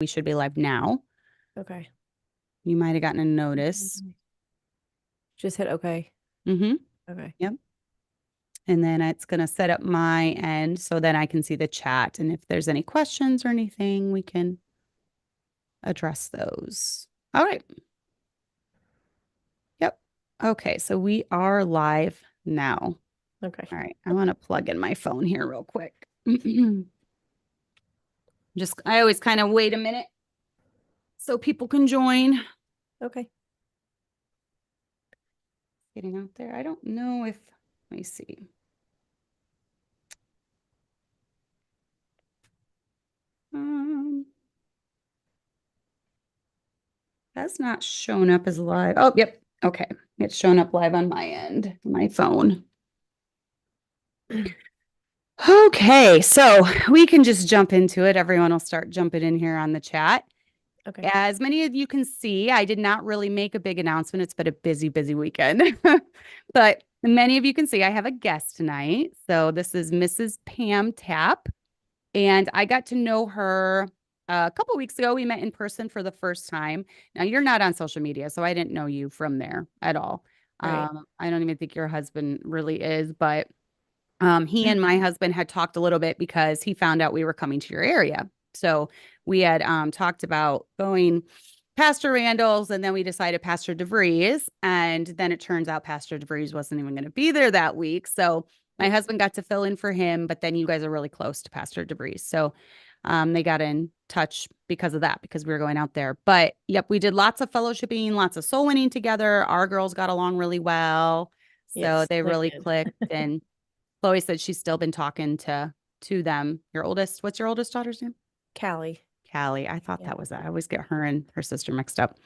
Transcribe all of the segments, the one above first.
we should be live now. Okay. You might have gotten a notice. Just hit okay. Mm-hmm. Okay. Yep. And then it's going to set up my end so then I can see the chat. And if there's any questions or anything, we can address those. All right. Yep. Okay. So we are live now. Okay. All right. I want to plug in my phone here real quick. I always kind of wait a minute so people can join. Okay. Getting out there. I don't know if, let me see. Um, that's not shown up as live. Oh, yep. Okay. It's shown up live on my end, my phone. Okay, so we can just jump into it. Everyone will start jumping in here on the chat. Okay. As many of you can see, I did not really make a big announcement. It's been a busy, busy weekend. But many of you can see I have a guest tonight. So this is Mrs. Pam Tapp. And I got to know her a couple weeks ago. We met in person for the first time. Now, you're not on social media, so I didn't know you from there at all. Right. I don't even think your husband really is, but he and my husband had talked a little bit because he found out we were coming to your area. So we had talked about going Pastor Randall's, and then we decided Pastor DeVries. And then it turns out Pastor DeVries wasn't even going to be there that week. So my husband got to fill in for him, but then you guys are really close to Pastor DeVries. So they got in touch because of that, because we were going out there. But yep, we did lots of fellowshipping, lots of soul winning together. Our girls got along really well. So Yes, they they really did. clicked. And Chloe said she's still been talking to them. Your oldest, what's your oldest daughter's name? Callie. Callie. I thought Yeah. that was that. I always get her and her sister mixed up.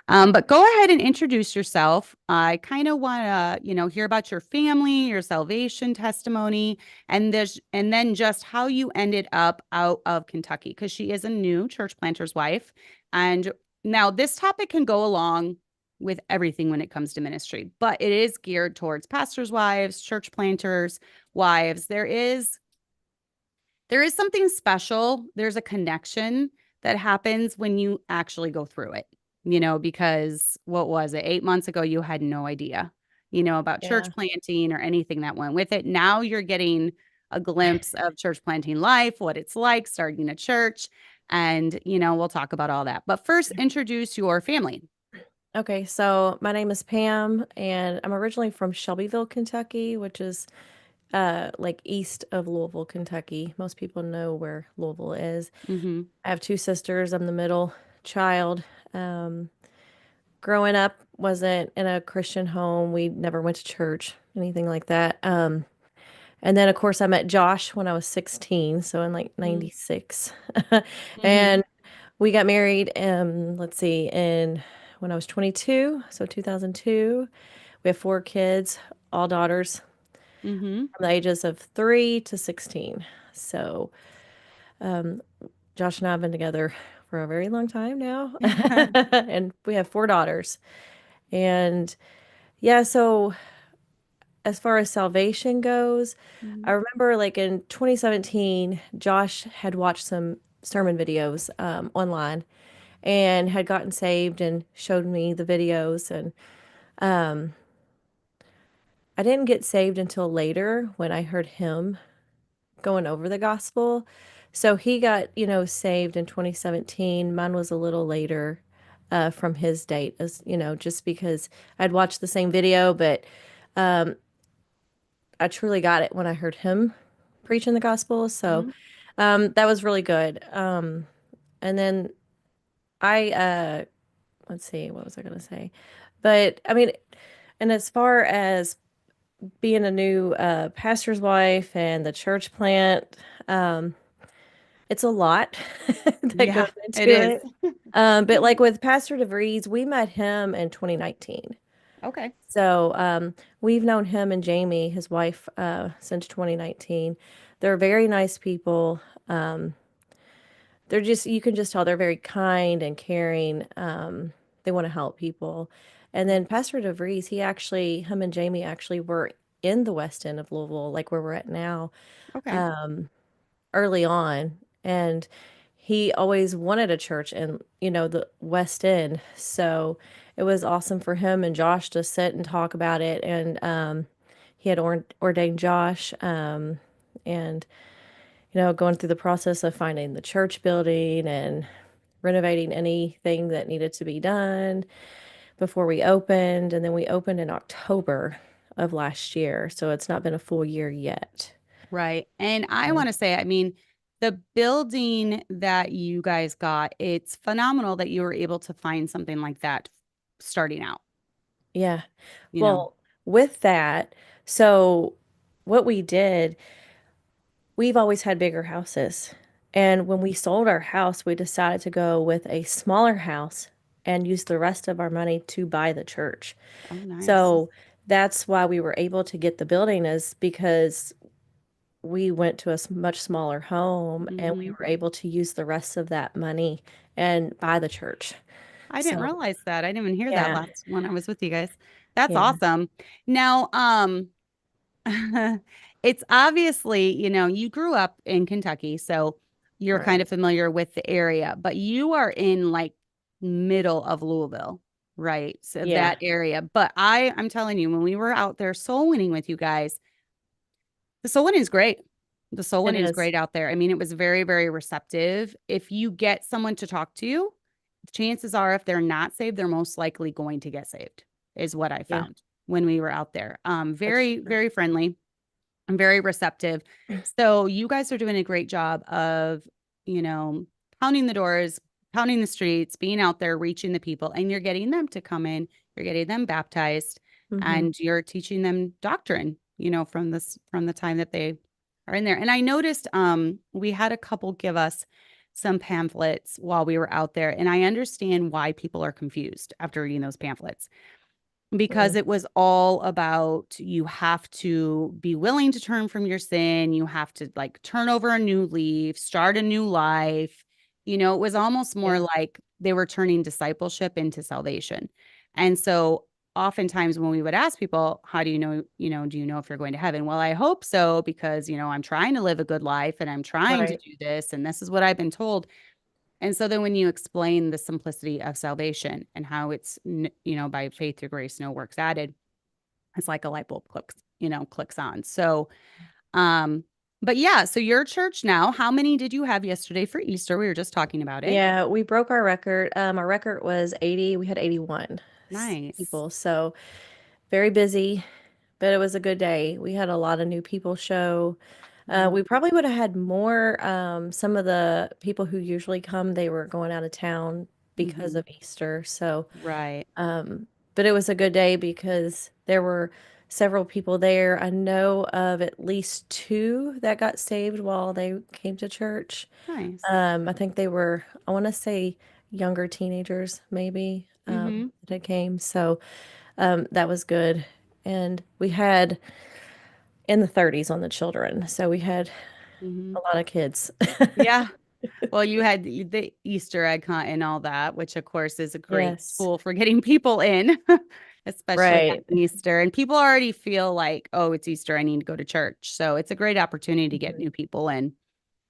But go ahead and introduce yourself. I kind of want to, hear about your family, your salvation testimony, and then just how you ended up out of Kentucky, because she is a new church planter's wife. And now this topic can go along with everything when it comes to ministry, but it is geared towards pastors' wives, church planters' wives. There is something special. There's a connection that happens when you actually go through it, because what was it? 8 months ago, you had no idea, about church Yeah. planting or anything that went with it. Now you're getting a glimpse of church planting life, what it's like starting a church. And, we'll talk about all that. But first, introduce your family. Okay. So my name is Pam, and I'm originally from Shelbyville, Kentucky, which is like east of Louisville, Kentucky. Most people know where Louisville is. Mm-hmm. I have two sisters. I'm the middle child. Um, Growing up, wasn't in a Christian home. We never went to church, anything like that. And then, of course, I met Josh when I was 16, so in like 96. Mm-hmm. And we got married, let's see, in when I was 22, so 2002. We have four kids, all daughters Mm-hmm. from the ages of 3 to 16. So, um, Josh and I have been together for a very long time now, and we have four daughters. And yeah, so as far as salvation goes, I remember like in 2017, Josh had watched some sermon videos online and had gotten saved and showed me the videos. And um, I didn't get saved until later when I heard him going over the gospel. So he got, saved in 2017. Mine was a little later from his date, as just because I'd watched the same video, but um, I truly got it when I heard him preaching the gospel. So Mm-hmm. that was really good. And then I, let's see, what was I going to say? But I mean, and as far as being a new pastor's wife and the church plant, um, it's a lot that goes Yeah, it into is. it. But like with Pastor DeVries, we met him in 2019. Okay. So we've known him and Jamie, his wife, since 2019. They're very nice people. Um, they're just, you can just tell they're very kind and caring. They want to help people. And then Pastor DeVries, him and Jamie actually were in the West End of Louisville, like where we're at now, Okay. um, early on. And he always wanted a church in, the West End. So it was awesome for him and Josh to sit and talk about it. And he had ordained Josh, and, going through the process of finding the church building and renovating anything that needed to be done before we opened. And then we opened in October of last year. So it's not been a full year yet. Right. And I Mm. want to say, I mean, the building that you guys got, it's phenomenal that you were able to find something like that starting out, Yeah. you know. Well, with that, so what we did, we've always had bigger houses. And when we sold our house, we decided to go with a smaller house and use the rest of our money to buy the church. Oh, nice. So that's why we were able to get the building, is because we went to a much smaller home and we Hmm. were able to use the rest of that money and buy the church. I didn't So, realize that. I didn't even hear that yeah, last when I was with you guys. That's yeah, awesome. Now, it's obviously, you grew up in Kentucky, so you're kind right. of familiar with the area, but you are in like middle of Louisville, right? So Yeah, that area. But I'm telling you, when we were out there soul winning with you guys, the soul winning is great. The soul it winning is is. great out there. I mean, it was very, very receptive. If you get someone to talk to you, chances are if they're not saved, they're most likely going to get saved, is what I Yeah, found when we were out there. that's Very, true. very friendly. I'm very receptive. So you guys are doing a great job of, you know, pounding the doors, pounding the streets, being out there, reaching the people, and you're getting them to come in, you're getting them baptized, Hmm. and you're teaching them doctrine, from the time that they are in there. And I noticed we had a couple give us some pamphlets while we were out there, and I understand why people are confused after reading those pamphlets because Mm. it was all about you have to be willing to turn from your sin. You have to like turn over a new leaf, start a new life. It was almost more Yeah, like they were turning discipleship into salvation. And so oftentimes when we would ask people, how do do you know if you're going to heaven? Well, I hope so because, I'm trying to live a good life and I'm trying to right. do this and this is what I've been told. And so then when you explain the simplicity of salvation and how it's, by faith through grace, no works added, it's like a light bulb clicks on. So, um, but yeah, so your church now, how many did you have yesterday for Easter? We were just talking about it. Yeah, we broke our record. Our record was 80. We had 81 Nice. people. So very busy, but it was a good day. We had a lot of new people show. Mhm. We probably would have had more. Some of the people who usually come, they were going out of town because Mhm. of Easter. So, Right. but it was a good day because there were several people there. I know of at least two that got saved while they came to church. Nice. I think they were, I want to say, younger teenagers, maybe, Mhm. that came. So that was good. And we had in the 30s on the children. So we had a Mhm. lot of kids. Yeah. Well, you had the Easter egg hunt and all that, which of course is a great Yes. tool for getting people in, especially on Right. Easter. And people already feel like, oh, it's Easter, I need to go to church. So it's a great opportunity to get Mhm. new people in,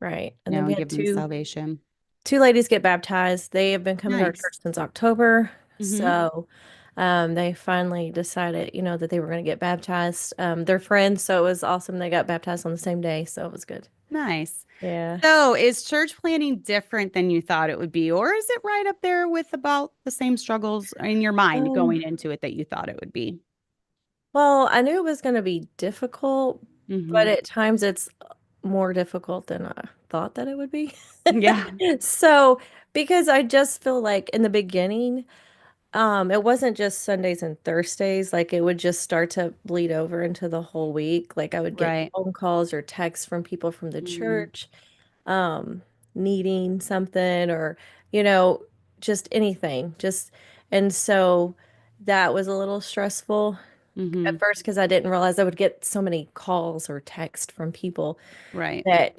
Right. And then we and had give them salvation. two ladies get baptized. They have been coming to our Nice. church since October. Hmm. So they finally decided, that they were going to get baptized. They're friends, so it was awesome. They got baptized on the same day, so it was good. Nice. Yeah. So is church planning different than you thought it would be, or is it right up there with about the same struggles in your mind Um, going into it that you thought it would be? well, I knew it was going to be difficult, but Hmm. at times it's more difficult than I thought that it would be. Yeah. So, because I just feel like in the beginning, it wasn't just Sundays and Thursdays, like it would just start to bleed over into the whole week. Like I would get Right. phone calls or texts from people from the Hmm. church, um, needing something or, you know, just anything. And so that was a little stressful Hmm. at first because I didn't realize I would get so many calls or text from people Right. that,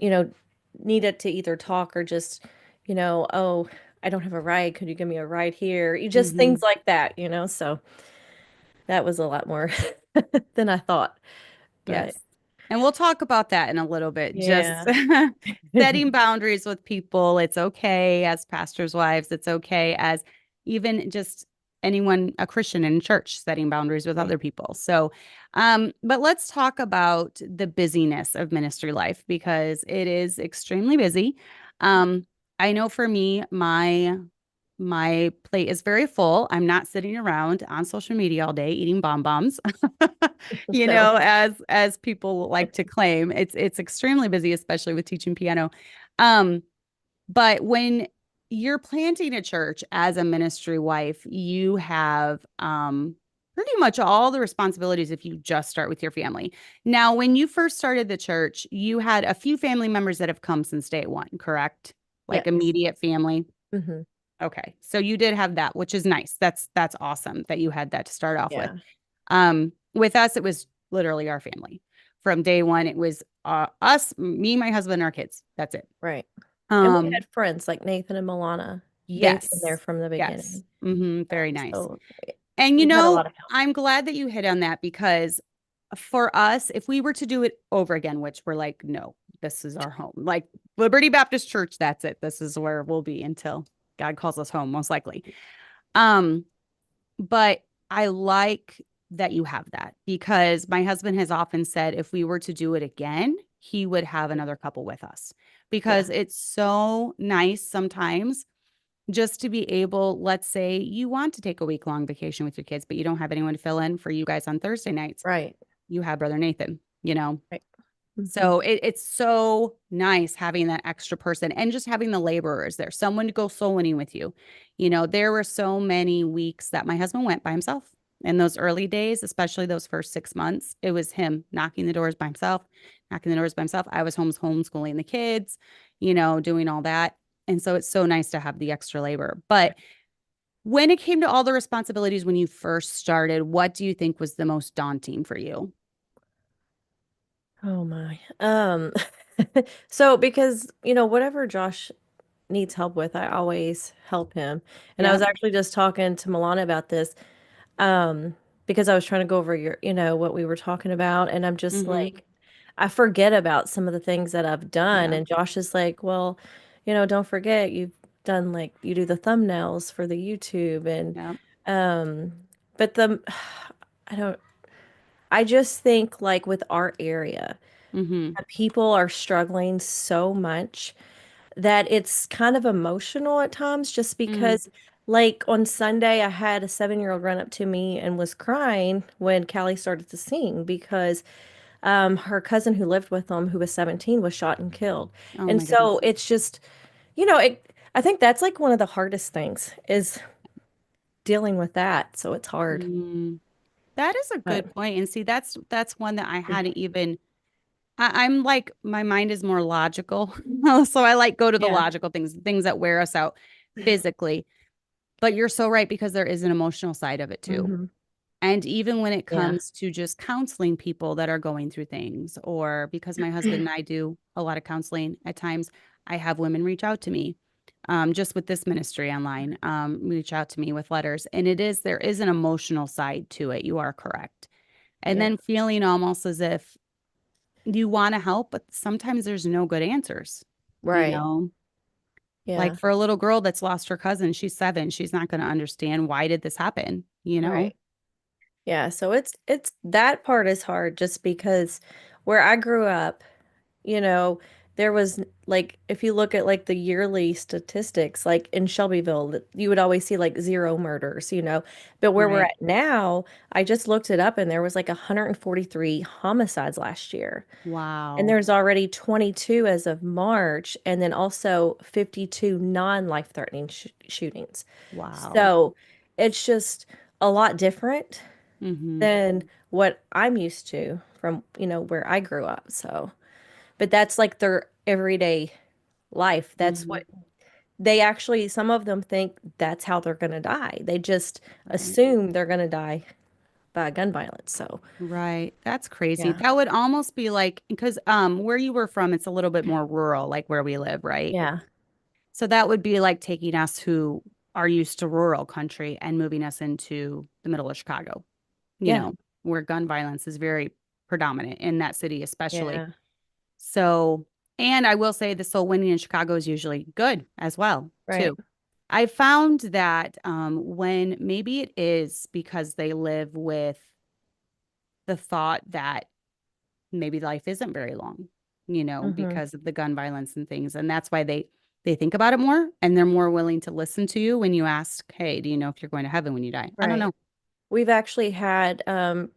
needed to either talk or just, oh, I don't have a ride. Could you give me a ride here? You just things Hmm. like that. So that was a lot more than I thought. But Yes. And we'll talk about that in a little bit. Just Yeah. setting boundaries with people. It's okay as pastors' wives. It's okay as even just anyone, a Christian in church, setting boundaries with Right. other people. So, but let's talk about the busyness of ministry life because it is extremely busy. I know for me, my plate is very full. I'm not sitting around on social media all day eating bonbons. No. As people like to claim. It's extremely busy, especially with teaching piano. Um, but when you're planting a church as a ministry wife, you have pretty much all the responsibilities if you just start with your family. Now, when you first started the church, you had a few family members that have come since day one, correct? Like Yes. immediate family. Hmm. Okay. So you did have that, which is nice. That's awesome that you had that to start off with. Yeah. With us, it was literally our family. From day one, it was us, me, my husband, and our kids. That's it. Right. And we Um, had friends like Nathan and Milana. They've been there yes. from the Yes. beginning. Very nice. So And we've had a lot of help. I'm glad that you hit on that because for us, if we were to do it over again, which we're like, no, this is our home. Like Liberty Baptist Church, that's it. This is where we'll be until God calls us home, most likely. Um, but I like that you have that because my husband has often said if we were to do it again, he would have another couple with us Yeah. because it's so nice sometimes just to be able, let's say you want to take a week long vacation with your kids, but you don't have anyone to fill in for you guys on Thursday nights. Right. You have Brother Nathan. Right. Hmm. So it's so nice having that extra person and just having the laborers there, someone to go soul winning with you. There were so many weeks that my husband went by himself in those early days, especially those first 6 months. It was him knocking the doors by himself, knocking the doors by himself. I was homeschooling the kids, doing all that. And so it's so nice to have the extra labor. But when it came to all the responsibilities when you first started, what do you think was the most daunting for you? Oh my. So because, whatever Josh needs help with, I always help him. And I was Yep. actually just talking to Milana about this, um, because I was trying to go over what we were talking about, and I'm just Mm-hmm. like, I forget about some of the things that I've done, Yeah. and Josh is like, well, don't forget you've done like you do the thumbnails for the YouTube and Yep. um but I don't I just think like with our area, Mm-hmm. people are struggling so much that it's kind of emotional at times just Mm. because like on Sunday I had a 7-year-old run up to me and was crying when Callie started to sing because her cousin who lived with them who was 17 was shot and killed. Oh And my so goodness. it's just, I think that's like one of the hardest things is dealing with that. So it's hard. Mm. That is a But good point. And see, that's one that I hadn't even I'm like my mind is more logical. So I like go to the yeah. logical things that wear us out physically. But you're so right because there is an emotional side of it too. Hmm. And even when it Yeah. comes to just counseling people that are going through things, or because my husband and I do a lot of counseling at times, I have women reach out to me, just with this ministry online, reach out to me with letters. And there is an emotional side to it. You are correct. And Yeah. then feeling almost as if you want to help, but sometimes there's no good answers, you Right. know? Like Yeah. for a little girl that's lost her cousin, she's 7, she's not going to understand why did this happen? Right. Yeah. So it's that part is hard just because where I grew up, you know, there was like if you look at like the yearly statistics, like in Shelbyville, you would always see like 0 murders. But where we're Right. at now, I just looked it up and there was like 143 homicides last year. And Wow. there's already 22 as of March, and then also 52 non-life-threatening shootings. Wow. So it's just a lot different Mhm. than what I'm used to from, where I grew up. So, but that's like their everyday life. That's Mhm. what they actually, some of them think that's how they're going to die. They just Right. assume they're going to die by gun violence. So, Right. That's crazy. yeah. That would almost be like because where you were from, it's a little bit more rural, like where we live, right? Yeah. So that would be like taking us who are used to rural country and moving us into the middle of Chicago, you Yeah. know, where gun violence is very predominant in that city, especially. Yeah. So, and I will say the soul winning in Chicago is usually good as well, Right. too. I found that when maybe it is because they live with the thought that maybe life isn't very long, Mm-hmm. because of the gun violence and things. And that's why they think about it more and they're more willing to listen to you when you ask, hey, do you know if you're going to heaven when you die? I don't Right. know. We've actually had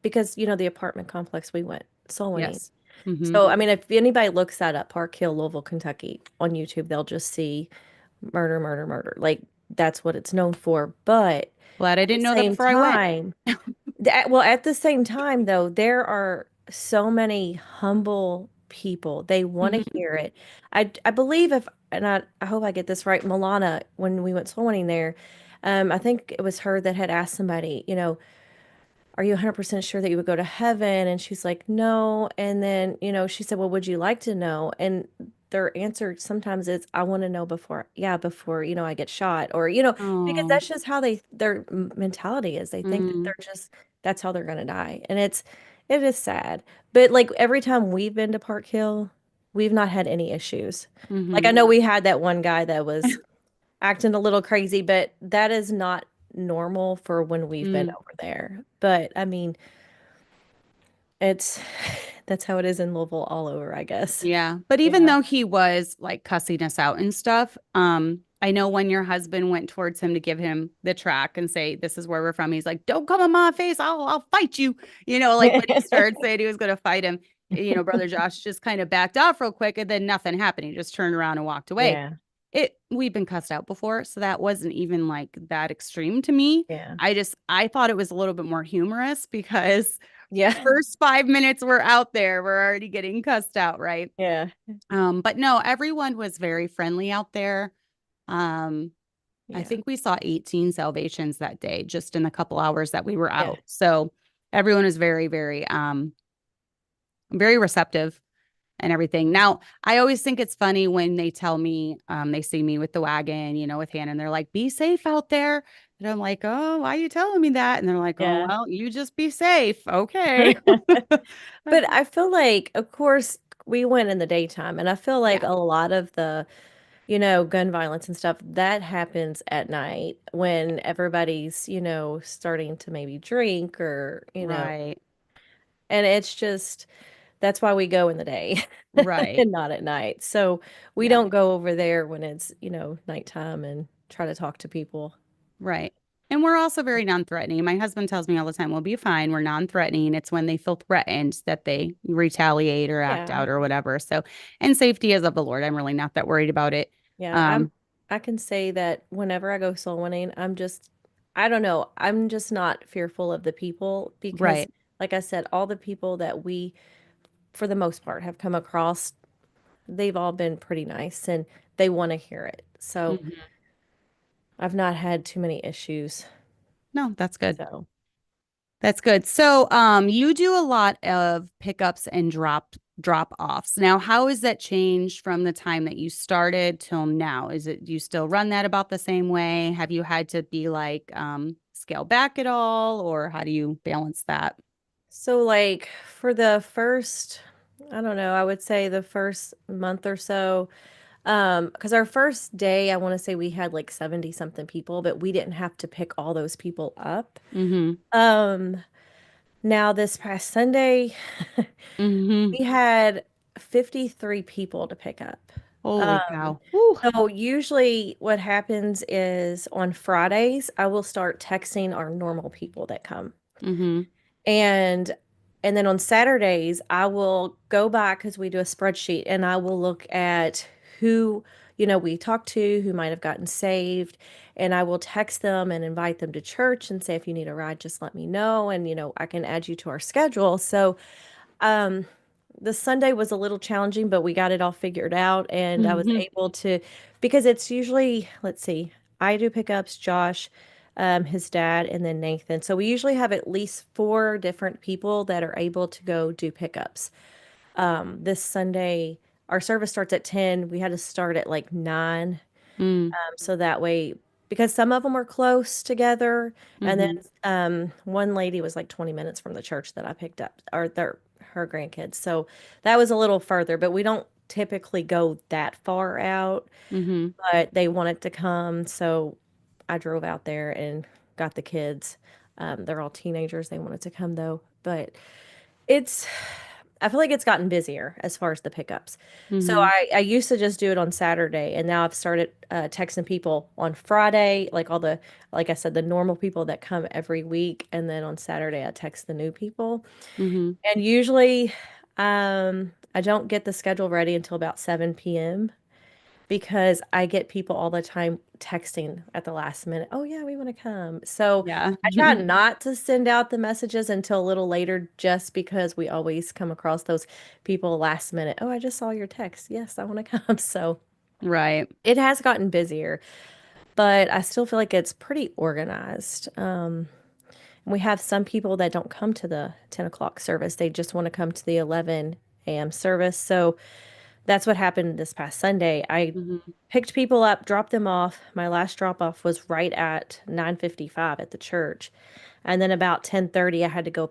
because the apartment complex we went soul winning. Yes. Mm-hmm. So I mean, if anybody looks that up, Park Hill, Louisville, Kentucky, on YouTube, they'll just see murder, murder, murder. Like that's what it's known for. But Glad I at the didn't know that same before I went. time, well, at the same time, though, there are so many humble people. They want to Hmm. hear it. I believe if, and I hope I get this right, Milana, when we went soul winning there, I think it was her that had asked somebody, are you 100% sure that you would go to heaven? And she's like, no. And then, she said, well, would you like to know? And their answer sometimes is, I want to know before, yeah, before, I get shot or, because Oh. that's just how their mentality is. They think that Mm-hmm. that's how they're going to die. And it is sad. But like every time we've been to Park Hill, we've not had any issues. Like I Mm-hmm. know we had that one guy that was acting a little crazy, but that is not normal for when we've been Mm. over there. But I mean, it's that's how it is in Louisville all over, I guess. Yeah. But even Yeah. though he was like cussing us out and stuff, I know when your husband went towards him to give him the track and say, this is where we're from, he's like, don't come in my face. I'll fight you. Like when he started saying he was going to fight him, brother Josh just kind of backed off real quick and then nothing happened. He just turned around and walked away. Yeah. We've been cussed out before, so that wasn't even like that extreme to me. Yeah. I thought it was a little bit more humorous because Yeah. first 5 minutes we're out there, we're already getting cussed out, right? Yeah. But no, everyone was very friendly out there. Um, I Yeah. think we saw 18 salvations that day, just in the couple hours that we were Yeah. out. So everyone was very, very, very receptive and everything. Now, I always think it's funny when they tell me, they see me with the wagon, with Hannah, and they're like, be safe out there. And I'm like, oh, why are you telling me that? And they're like, oh, Yeah. well, you just be safe. Okay. But I feel like, of course, we went in the daytime, and I feel like Yeah, a lot of the, gun violence and stuff that happens at night when everybody's, starting to maybe drink or, right, and it's just that's why we go in the day right. and not at night. So we Yeah. don't go over there when it's, nighttime and try to talk to people. Right. And we're also very non-threatening. My husband tells me all the time, we'll be fine. We're non-threatening. It's when they feel threatened that they retaliate or act Yeah. out or whatever. So, and safety is of the Lord. I'm really not that worried about it. Yeah. Um, I can say that whenever I go soul winning, I don't know, I'm just not fearful of the people because, right. like I said, all the people that we, for the most part, have come across, they've all been pretty nice and they want to hear it. So Mhm. I've not had too many issues. No, that's good. So. That's good. So, you do a lot of pickups and drop offs. Now, how has that changed from the time that you started till now? Do you still run that about the same way? Have you had to be like scale back at all, or how do you balance that? So, like, for the first, I don't know, I would say the first month or so, because our first day, I want to say we had like 70 something people, but we didn't have to pick all those people up. Mm-hmm. Um, Now this past Sunday, Mm-hmm. we had 53 people to pick up. Holy Um, cow. Woo. so usually what happens is on Fridays, I will start texting our normal people that come. Mm-hmm. And and then on Saturdays, I will go back because we do a spreadsheet and I will look at who, we talked to, who might have gotten saved, and I will text them and invite them to church and say, if you need a ride, just let me know. And, I can add you to our schedule. So um, the Sunday was a little challenging, but we got it all figured out. And I was Mm-hmm. able to, because it's usually, let's see, I do pickups, Josh, his dad, and then Nathan. So we usually have at least four different people that are able to go do pickups. This Sunday, our service starts at 10. We had to start at like 9. So that way, because some of them were close together, and then Mm-hmm. one lady was like 20 minutes from the church that I picked up, or her grandkids. So that was a little further, but we don't typically go that far out. Mm-hmm. But they wanted to come, so I drove out there and got the kids. They're all teenagers. They wanted to come though, but it's I feel like it's gotten busier as far as the pickups. So Mm-hmm. I used to just do it on Saturday, and now I've started texting people on Friday, like all the, like I said, the normal people that come every week, and then on Saturday I text the new people. Mm-hmm. And usually, I don't get the schedule ready until about 7 p.m. because I get people all the time texting at the last minute, "Oh yeah, we want to come." So Yeah. I try not to send out the messages until a little later just because we always come across those people last minute. "Oh, I just saw your text. Yes, I want to come." So Right. it has gotten busier, but I still feel like it's pretty organized. We have some people that don't come to the 10 o'clock service. They just want to come to the 11 a.m. service. So that's what happened this past Sunday. I Mm-hmm. picked people up, dropped them off. My last drop off was right at 9:55 at the church. And then about 10:30 I had to go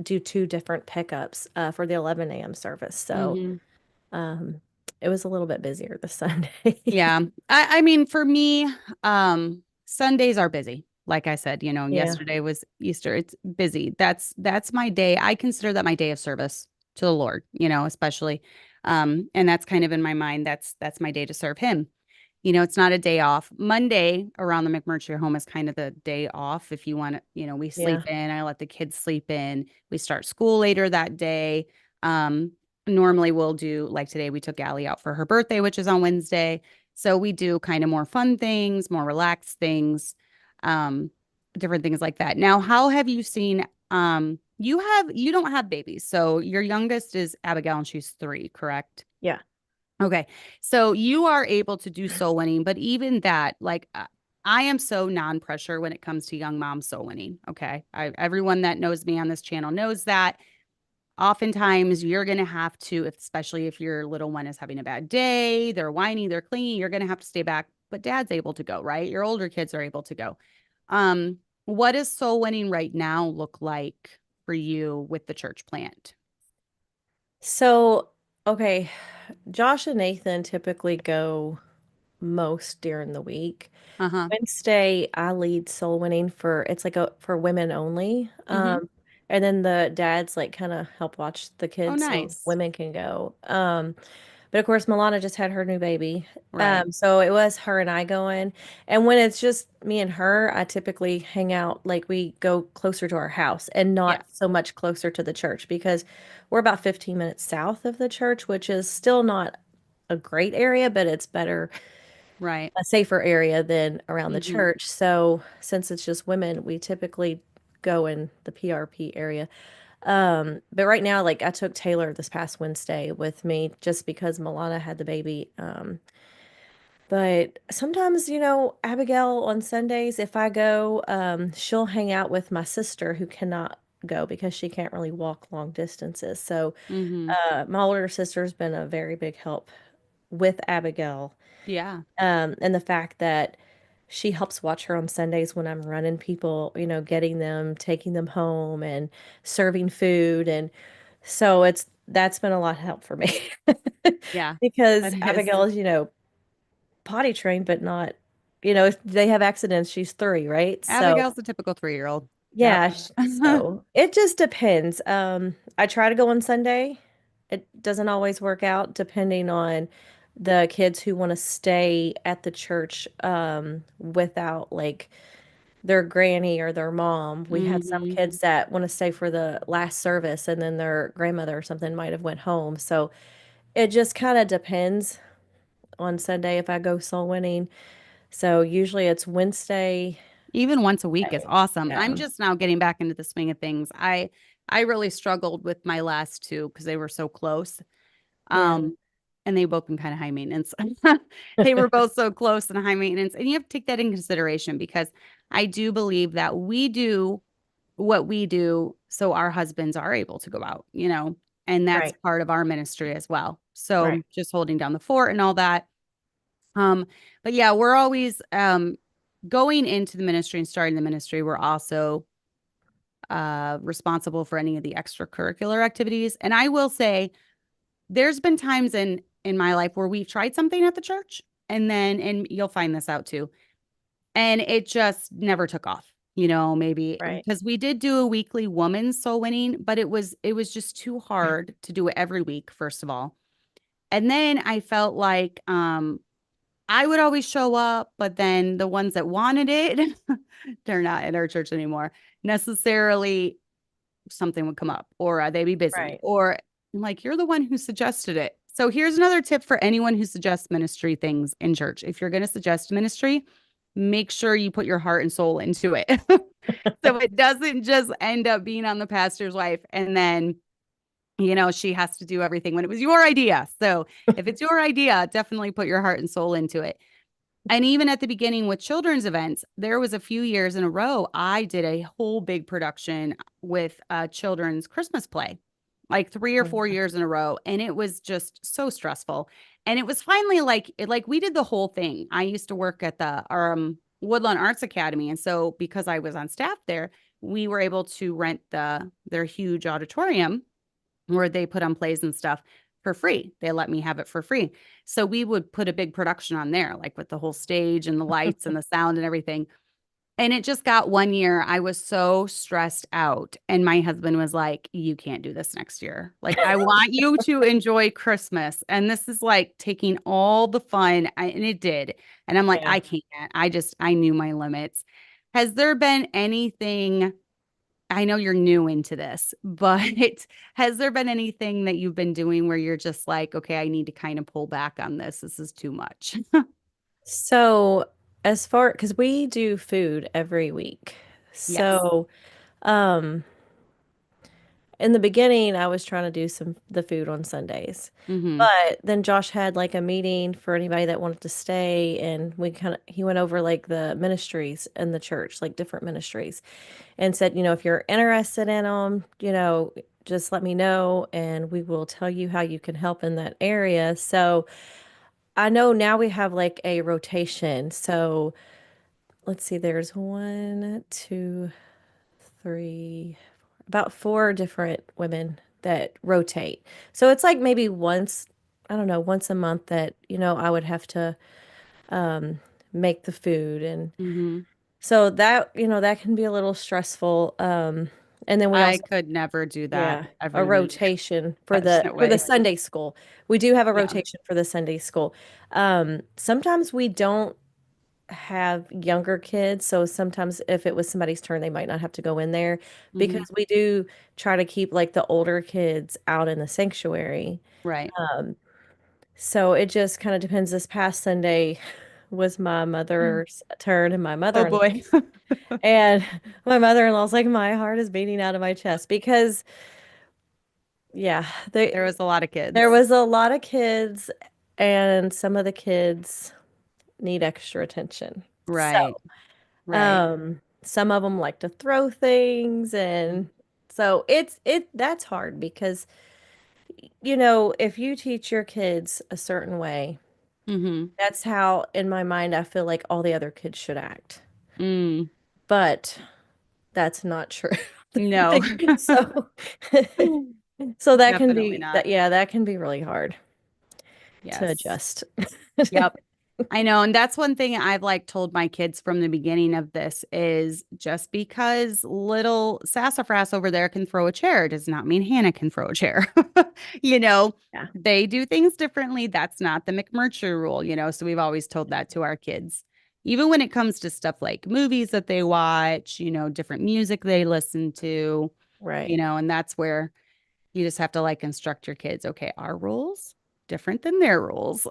do two different pickups for the 11 a.m. service. So, Mm-hmm. um it was a little bit busier this Sunday. Yeah. I mean, for me, Sundays are busy. Like I said, Yeah. yesterday was Easter. It's busy. That's my day. I consider that my day of service to the Lord, especially. And that's kind of in my mind. That's my day to serve him. It's not a day off. Monday around the McMurtry home is kind of the day off. If you want to, we Yeah. sleep in, I let the kids sleep in. We start school later that day. Um, Normally we'll do like today, we took Allie out for her birthday, which is on Wednesday. So we do kind of more fun things, more relaxed things, um, different things like that. Now, how have you seen, you don't have babies. So your youngest is Abigail and she's 3, correct? Yeah. Okay. So you are able to do soul winning, but even that, like, I am so non-pressure when it comes to young mom soul winning. Okay. Everyone that knows me on this channel knows that. Oftentimes you're going to have to, especially if your little one is having a bad day, they're whining, they're clingy, you're going to have to stay back, but dad's able to go, right? Your older kids are able to go. What does soul winning right now look like for you with the church plant? So, okay, Josh and Nathan typically go most during the week. Uh-huh. Wednesday, I lead soul winning it's like for women only. Mm-hmm. And then the dads like kind of help watch the Oh, kids so nice. women can go. But of course, Milana just had her new baby. Right. So it was her and I going. And when it's just me and her, I typically hang out, like we go closer to our house and Yeah. not so much closer to the church because we're about 15 minutes south of the church, which is still not a great area, but it's better, Right. a safer area than around the Mm-hmm. church. So since it's just women, we typically go in the PRP area. But right now, like I took Taylor this past Wednesday with me just because Milana had the baby. But sometimes, Abigail on Sundays, if I go, she'll hang out with my sister who cannot go because she can't really walk long distances. So, Mm-hmm. my older sister's been a very big help with Abigail. Yeah. And the fact that she helps watch her on Sundays when I'm running people, getting them, taking them home and serving food. And so that's been a lot of help for me Yeah. because That is. Abigail is, potty trained, but not, if they have accidents. She's 3, right? So Abigail's the typical 3-year-old. Yep. yeah, so it just depends. I try to go on Sunday. It doesn't always work out depending on the kids who want to stay at the church without like their granny or their mom. We had some Mm-hmm. kids that want to stay for the last service and then their grandmother or something might have went home. So it just kind of depends on Sunday if I go soul winning. So usually it's Wednesday. Even once a week is awesome. Yeah. I'm just now getting back into the swing of things. I really struggled with my last 2 because they were so close. Yeah. Um, and they both been kind of high maintenance. They were both so close and high maintenance. And you have to take that in consideration because I do believe that we do what we do so our husbands are able to go out, and that's Right. part of our ministry as well. Right. So just holding down the fort and all that. Um, but yeah, we're always going into the ministry and starting the ministry, we're also responsible for any of the extracurricular activities. And I will say, there's been times in my life where we've tried something at the church, and you'll find this out too, and it just never took off. Maybe Right. because we did do a weekly woman's soul winning, but it was just too hard to do it every week, first of all. And then I felt like I would always show up, but then the ones that wanted it, they're not at our church anymore necessarily. Something would come up, or they'd be busy, Right. or I'm like, you're the one who suggested it. So here's another tip for anyone who suggests ministry things in church. If you're going to suggest ministry, make sure you put your heart and soul into it. So it doesn't just end up being on the pastor's wife and then, she has to do everything when it was your idea. So if it's your idea, definitely put your heart and soul into it. And even at the beginning with children's events, there was a few years in a row, I did a whole big production with a children's Christmas play, like 3 or 4 years in a row. And it was just so stressful. And it was finally like we did the whole thing. I used to work at the Woodlawn Arts Academy. And so because I was on staff there, we were able to rent their huge auditorium where they put on plays and stuff for free. They let me have it for free. So we would put a big production on there, like with the whole stage and the lights and the sound and everything. And it just got one year. I was so stressed out. And my husband was like, you can't do this next year. Like, I want you to enjoy Christmas. And this is like taking all the fun. And it did. And I'm like, Yeah. I can't. I knew my limits. Has there been anything? I know you're new into this, but has there been anything that you've been doing where you're just like, okay, I need to kind of pull back on this? This is too much. So because we do food every week. Yes. So, um, in the beginning, I was trying to do the food on Sundays. Mm-hmm. But then Josh had like a meeting for anybody that wanted to stay, and he went over like the ministries in the church, like different ministries, and said, if you're interested in them, just let me know and we will tell you how you can help in that area. So I know now we have like a rotation. So let's see, there's one, two, three, about four different women that rotate. So it's like maybe once, I don't know, once a month that, I would have to make the food. And Mm-hmm. so that, that can be a little stressful. And then we I also, could never do that yeah, a every week. rotation for There's the no for the way. Sunday school. We do have a Yeah. rotation for the Sunday school. Sometimes we don't have younger kids, so sometimes if it was somebody's turn, they might not have to go in there Mm-hmm. because we do try to keep like the older kids out in the sanctuary. Right. So it just kind of depends. This past Sunday was my mother's turn and my Oh mother-in-law. boy. And my mother-in-law's like, my heart is beating out of my chest because yeah, There was a lot of there kids. was a lot of kids and some of the kids need extra attention. So Right. Right. some of them like to throw things, and so that's hard because if you teach your kids a certain way, Mm-hmm. that's how in my mind I feel like all the other kids should act. Mm. But that's not true. No. So so that can Definitely be that not. yeah, that can be really hard to Yes. adjust. Yep. I know. And that's one thing I've like told my kids from the beginning of this is just because little sassafras over there can throw a chair does not mean Hannah can throw a chair. You know, Yeah. they do things differently. That's not the McMurtry rule. So we've always told that to our kids. Even when it comes to stuff like movies that they watch, different music they listen to, Right. and that's where you just have to like instruct your kids, okay, our rules different than their rules.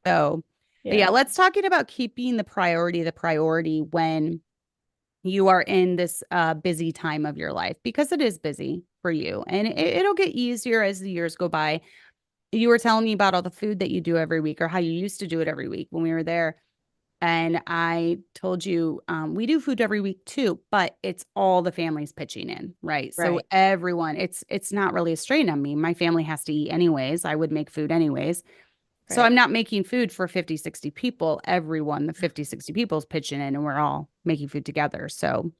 So, but yeah, Yeah. let's talking about keeping the priority when you are in this busy time of your life because it is busy for you and it'll get easier as the years go by. You were telling me about all the food that you do every week or how you used to do it every week when we were there. And I told you we do food every week too, but it's all the families pitching in, right? So Right. everyone, it's not really a strain on me. My family has to eat anyways. I would make food anyways. So Right. I'm not making food for 50, 60 people. Everyone, the 50, 60 people is pitching in and we're all making food together. So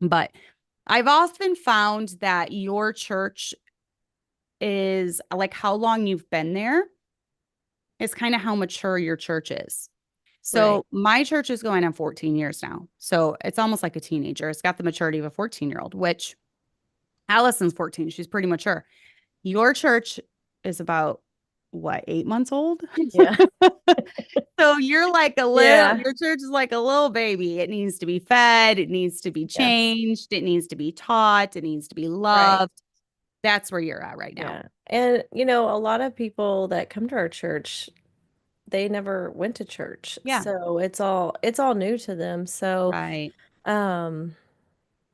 But I've often found that your church is like how long you've been there is kind of how mature your church is. Right. So my church is going on 14 years now. So it's almost like a teenager. It's got the maturity of a 14-year-old, which Allison's 14. She's pretty mature. Your church is about what, 8 months old? Yeah. So you're like a little, Yeah. your church is like a little baby. It needs to be fed, it needs to be Yeah. changed, it needs to be taught, it needs to be Right. loved. That's where you're at right now. Yeah. And a lot of people that come to our church, they never went to church. Yeah. So it's all new to them. So Right. um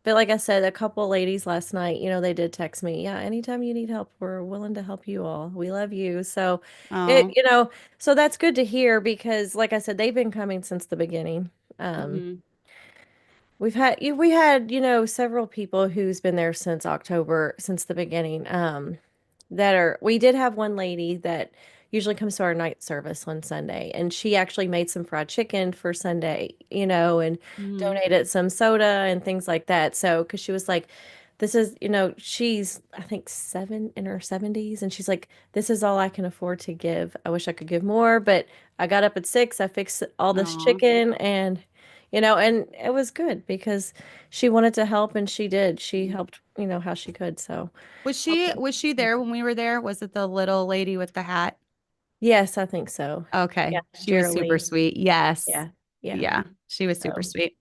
but like I said, a couple ladies last night, they did text me, yeah, anytime you need help, we're willing to help you all. We love you. So it, Oh. so that's good to hear because like I said, they've been coming since the beginning. Um Hmm. we had, several people who's been there since October, since the beginning. We did have one lady that usually comes to our night service on Sunday, and she actually made some fried chicken for Sunday, and Hmm. donated some soda and things like that. So, because she was like, this is, she's, I think, in her 70s, and she's like, this is all I can afford to give. I wish I could give more, but I got up at 6, I fixed all this Oh. chicken, and it was good because she wanted to help, and she did. She helped, how she could. So, Was she there when we were there? Was it the little lady with the hat? yes, I think so. Yeah, Okay. She was super Geraldine. sweet. Yes. Yeah, yeah. Yeah. She was super So, sweet.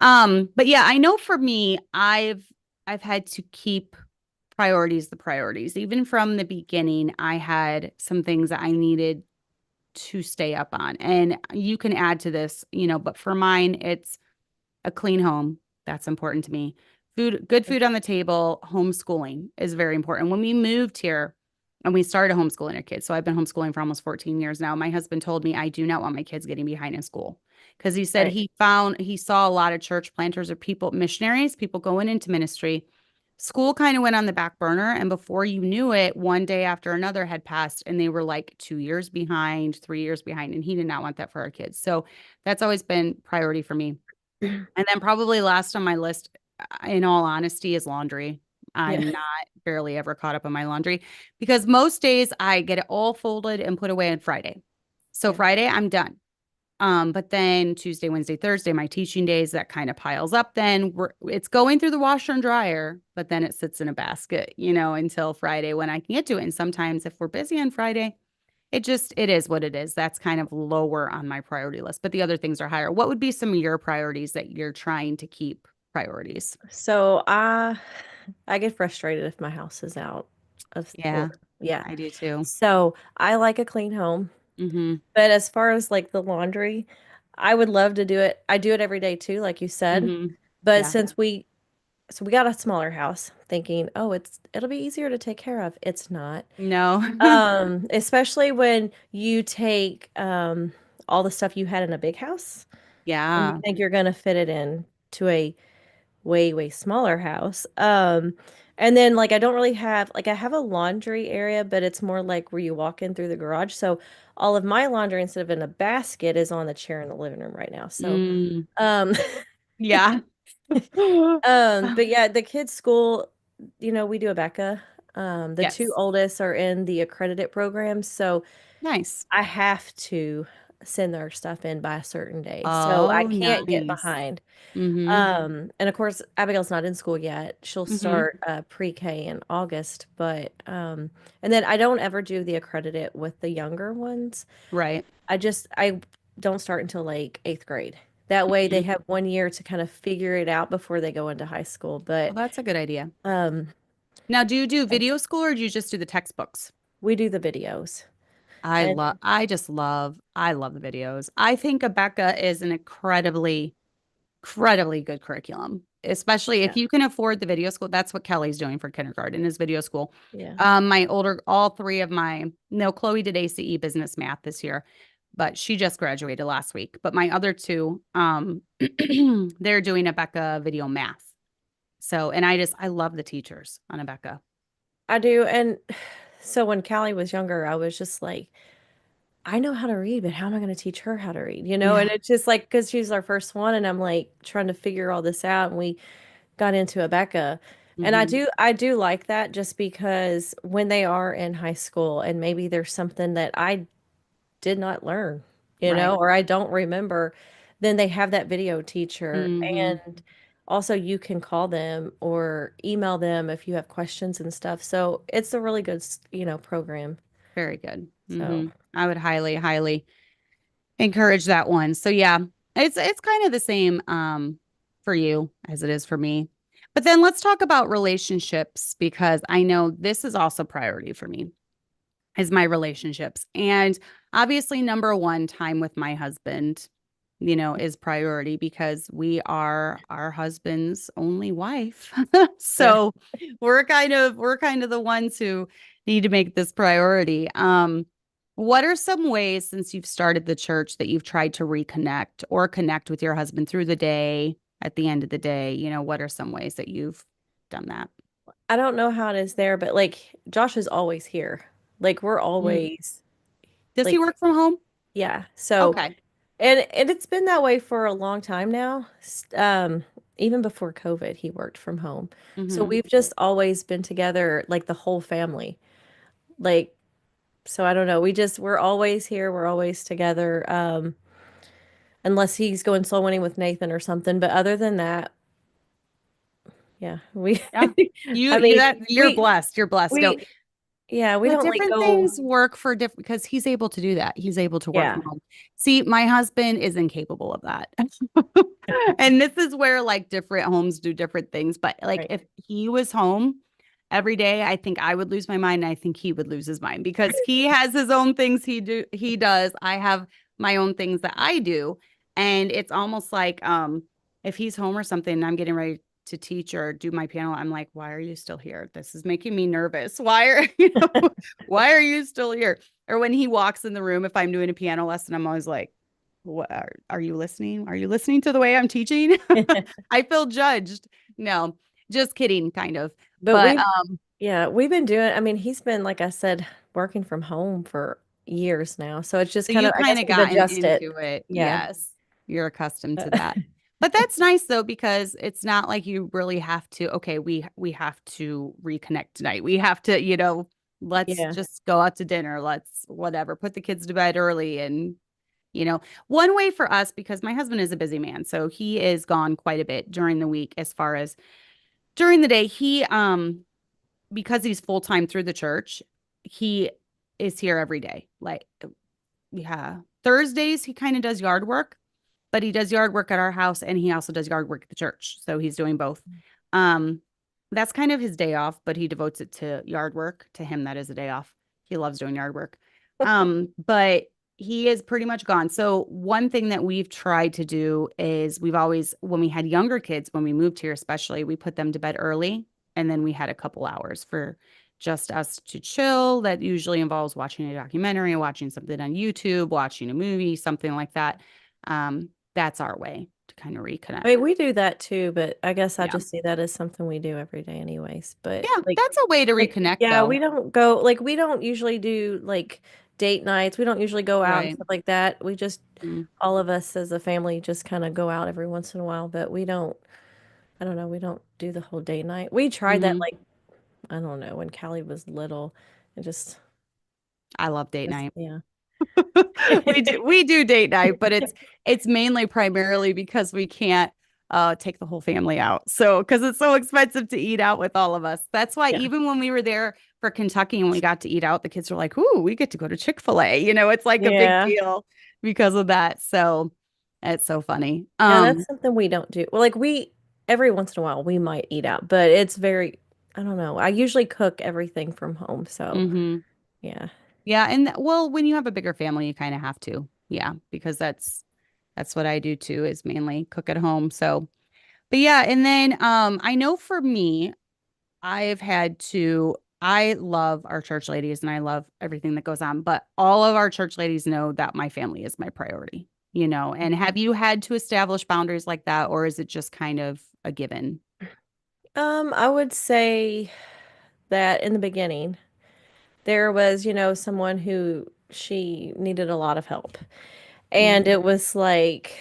But yeah, I know for me, I've had to keep priorities the priorities. Even from the beginning, I had some things that I needed to stay up on. And you can add to this, but for mine, it's a clean home. That's important to me. Good food on the table, homeschooling is very important. When we moved here and we started homeschooling our kids, so I've been homeschooling for almost 14 years now. My husband told me I do not want my kids getting behind in school because he said right. he saw a lot of church planters or people, missionaries, people going into ministry. School kind of went on the back burner. And before you knew it, one day after another had passed and they were like 2 years behind, 3 years behind. And he did not want that for our kids. So that's always been priority for me. And then probably last on my list, in all honesty, is laundry. Yeah, I'm not barely ever caught up on my laundry because most days I get it all folded and put away on Friday. So yeah. Friday I'm done. But then Tuesday, Wednesday, Thursday, my teaching days, that kind of piles up. Then it's going through the washer and dryer, but then it sits in a basket, until Friday when I can get to it. And sometimes if we're busy on Friday, it is what it is. That's kind of lower on my priority list, but the other things are higher. What would be some of your priorities that you're trying to keep priorities? So I get frustrated if my house is out of Yeah, order. Yeah. I do too. So I like a clean home. Mm-hmm. But as far as like the laundry, I would love to do it. I do it every day too, like you said. Mm-hmm. But Yeah. so we got a smaller house thinking, oh, it'll be easier to take care of. It's not. No. Especially when you take all the stuff you had in a big house and you Yeah. think you're gonna fit it in to a way, way smaller house. And then like I don't really have like I have a laundry area, but it's more like where you walk in through the garage. So all of my laundry instead of in a basket is on the chair in the living room right now. So Mm, um yeah. but yeah, the kids' school, we do a Becca. The two Yes. oldest are in the accredited program, so Nice. I have to send their stuff in by a certain day. So I Oh, can't get nice. behind. Mm-hmm. And of course, Abigail's not in school yet. She'll Mm-hmm. start pre-K in August, but and then I don't ever do the accredited with the younger ones. Right. I don't start until like eighth grade. That way they Mhm. have 1 year to kind of figure it out before they go into high school. Well, But that's a good idea. um Now, do you do video school or do you just do the textbooks? we do the videos. I And I love the videos. I think Abeka is an incredibly good curriculum, especially if yeah, you can afford the video school. That's what Kelly's doing for kindergarten is video school. yeah. All three of no, Chloe did ACE business math this year, but she just graduated last week. But my other two, they're doing Abeka video math. So, and I love the teachers on Abeka. I do. And so when Callie was younger, I was just like, I know how to read, but how am I going to teach her how to read? And Yeah. it's just like, because she's our first one, and I'm like trying to figure all this out. And got into Abeka. And Hmm. I do like that just because when they are in high school and maybe there's something that I did not learn, Right. or I don't remember, then they have that video teacher. Hmm. And also you can call them or email them if you have questions and stuff. So it's a really good, program. Very good. So I would highly, highly encourage that one. So yeah, it's kind of the same for you as it is for me. But then let's talk about relationships because I know this is also priority for me is my relationships. And obviously number one, time with my husband, is priority because we are our husband's only wife. yeah. So we're kind of the ones who need to make this priority. What are some ways since you've started the church that you've tried to reconnect or connect with your husband through the day, at the end of the day? What are some ways that you've done that? I don't know how it is there, but like Josh is always here. Like we're Mm. always Does he like, work from home? yeah. So Okay. and it's been that way for a long time now. Even before COVID, he worked from home. So Hmm. we've just always been together, like the whole family. Like, so I don't know. We're always here. We're always together. Unless he's going soul winning with Nathan or something. But other than that, yeah, Yeah. You I you mean, that you're blessed. You're blessed. No, we, yeah, we but don't like different go, things work for different because he's able to do that. He's able to work yeah, from home. See, my husband is incapable of that. And this is where like different homes do different things. But like right. if he was home every day, I think I would lose my mind. I think he would lose his mind because he has his own things he does. I have my own things that I do. And it's almost like if he's home or something and I'm getting ready to teach or do my piano, I'm like, why are you still here? This is making me nervous. Why are why are you still here? Or when he walks in the room, if I'm doing a piano lesson, I'm always like, what are you listening? Are you listening to the way I'm teaching? I feel judged. No, just kidding, kind of. But But yeah, we've been doing, I mean, he's been, like I said, working from home for years now. So it's just so kind of, you I kind guess of we've gotten adjusted. into it. Yeah. Yes. You're accustomed Uh, to that. But that's nice though, because it's not like you really have to, okay, we have to reconnect tonight. We have to, let's yeah. just go out to dinner. Let's whatever, put the kids to bed early and one way for us, because my husband is a busy man, so he is gone quite a bit during the week as far as during the day. Because he's full time through the church, he is here every day. Like, yeah, Thursdays, he kind of does yard work, but he does yard work at our house and he also does yard work at the church. So he's doing both. Um, that's kind of his day off, but he devotes it to yard work. To him, that is a day off. He loves doing yard work. But he is pretty much gone. So one thing that we've tried to do is we've always, when we had younger kids, when we moved here, especially, we put them to bed early and then we had a couple hours for just us to chill. That usually involves watching a documentary, watching something on YouTube, watching a movie, something like that. That's our way to kind of reconnect. I mean, we do that too, but I guess I Yeah. just see that as something we do every day anyways. But Yeah, that's a way to reconnect yeah, though. we don't go, like, we don't usually do like date nights. We don't usually go out and Right. stuff like that. We just, Mm. all of us as a family just kind of go out every once in a while, but we don't, I don't know, we don't do the whole date night. We tried that, Hmm. like, I don't know, when Callie was little. It I love date just, night. yeah. We do date night, but it's mainly primarily because we can't take the whole family out. So because it's so expensive to eat out with all of us. That's why Yeah. even when we were there for Kentucky and we got to eat out, the kids were like, "Ooh, we get to go to Chick-fil-A." It's like a big Yeah. deal because of that. So it's so funny. Yeah, that's something we don't do. Well, like every once in a while we might eat out, but it's very, I don't know. I usually cook everything from home, so Mhm. yeah. Yeah, and well, when you have a bigger family, you kind of have to. Yeah, because that's what I do too, is mainly cook at home. So, but yeah, and then I know for me, I love our church ladies and I love everything that goes on, but all of our church ladies know that my family is my priority. And have you had to establish boundaries like that, or is it just kind of a given? I would say that in the beginning there was, someone who she needed a lot of help. Mhm. And it was like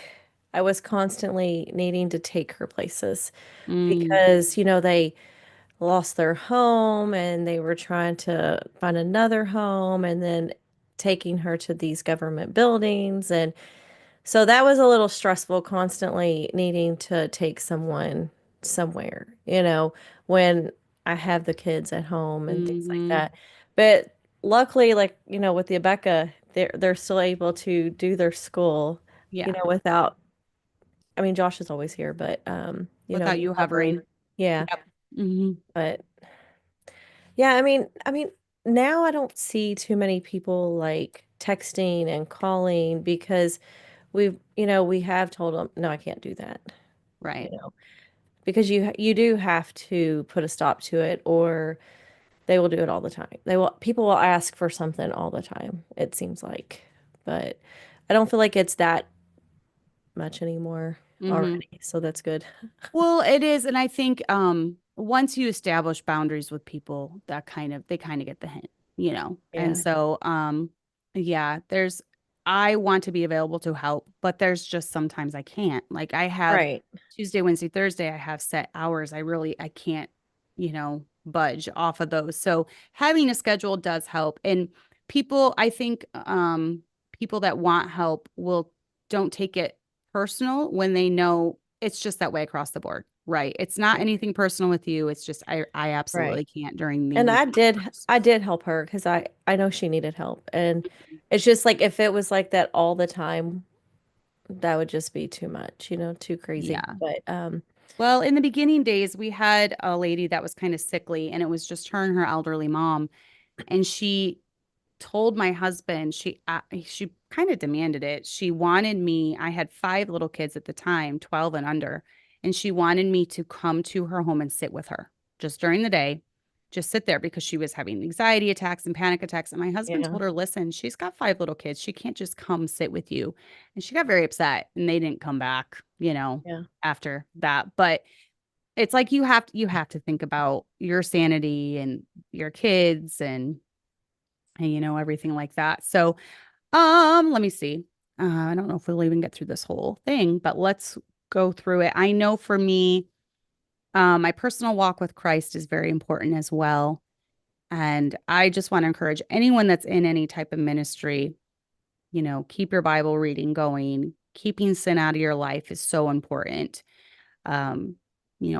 I was constantly needing to take her places Mm, because, they lost their home and they were trying to find another home and then taking her to these government buildings. And so that was a little stressful, constantly needing to take someone somewhere, when I have the kids at home and things like hmm. that. But luckily, like, with the Abeka, they're still able to do their school, Yeah. without, I mean, Josh is always here, but Without me you hovering. hovering. Yeah. Yep. Hmm. But yeah, I mean, now I don't see too many people like texting and calling because we have told them, no, I can't do that, you Right. know, because you do have to put a stop to it or they will do it all the time. People will ask for something all the time, it seems like. But I don't feel like it's that much anymore Hmm. already, so that's good. Well, it is, and I think once you establish boundaries with people, they kind of get the hint, you know. And Yeah. so yeah, there's I want to be available to help, but there's just sometimes I can't. Like I have Right. Tuesday, Wednesday, Thursday, I have set hours. I can't, budge off of those. So having a schedule does help. And I think people that want help will don't take it personal when they know it's just that way across the board, right? It's not Right. anything personal with you. It's just I Right. absolutely can't during And these I did hours. I did help her because I know she needed help. And it's just like if it was like that all the time, that would just be too much, too crazy. Yeah. But Well, in the beginning days, we had a lady that was kind of sickly, and it was just her and her elderly mom. And she told my husband she kind of demanded it. She wanted me. I had five little kids at the time, 12 and under, and she wanted me to come to her home and sit with her just during the day, just sit there because she was having anxiety attacks and panic attacks. And my husband yeah, told her, "Listen, she's got five little kids. She can't just come sit with you." And she got very upset, and they didn't come back, yeah, after that. But it's like you have to think about your sanity and your kids and everything like that. So, let me see. I don't know if we'll even get through this whole thing, but let's go through it. I know for me, my personal walk with Christ is very important as well. And I just want to encourage anyone that's in any type of ministry, keep your Bible reading going. Keeping sin out of your life is so important. Um,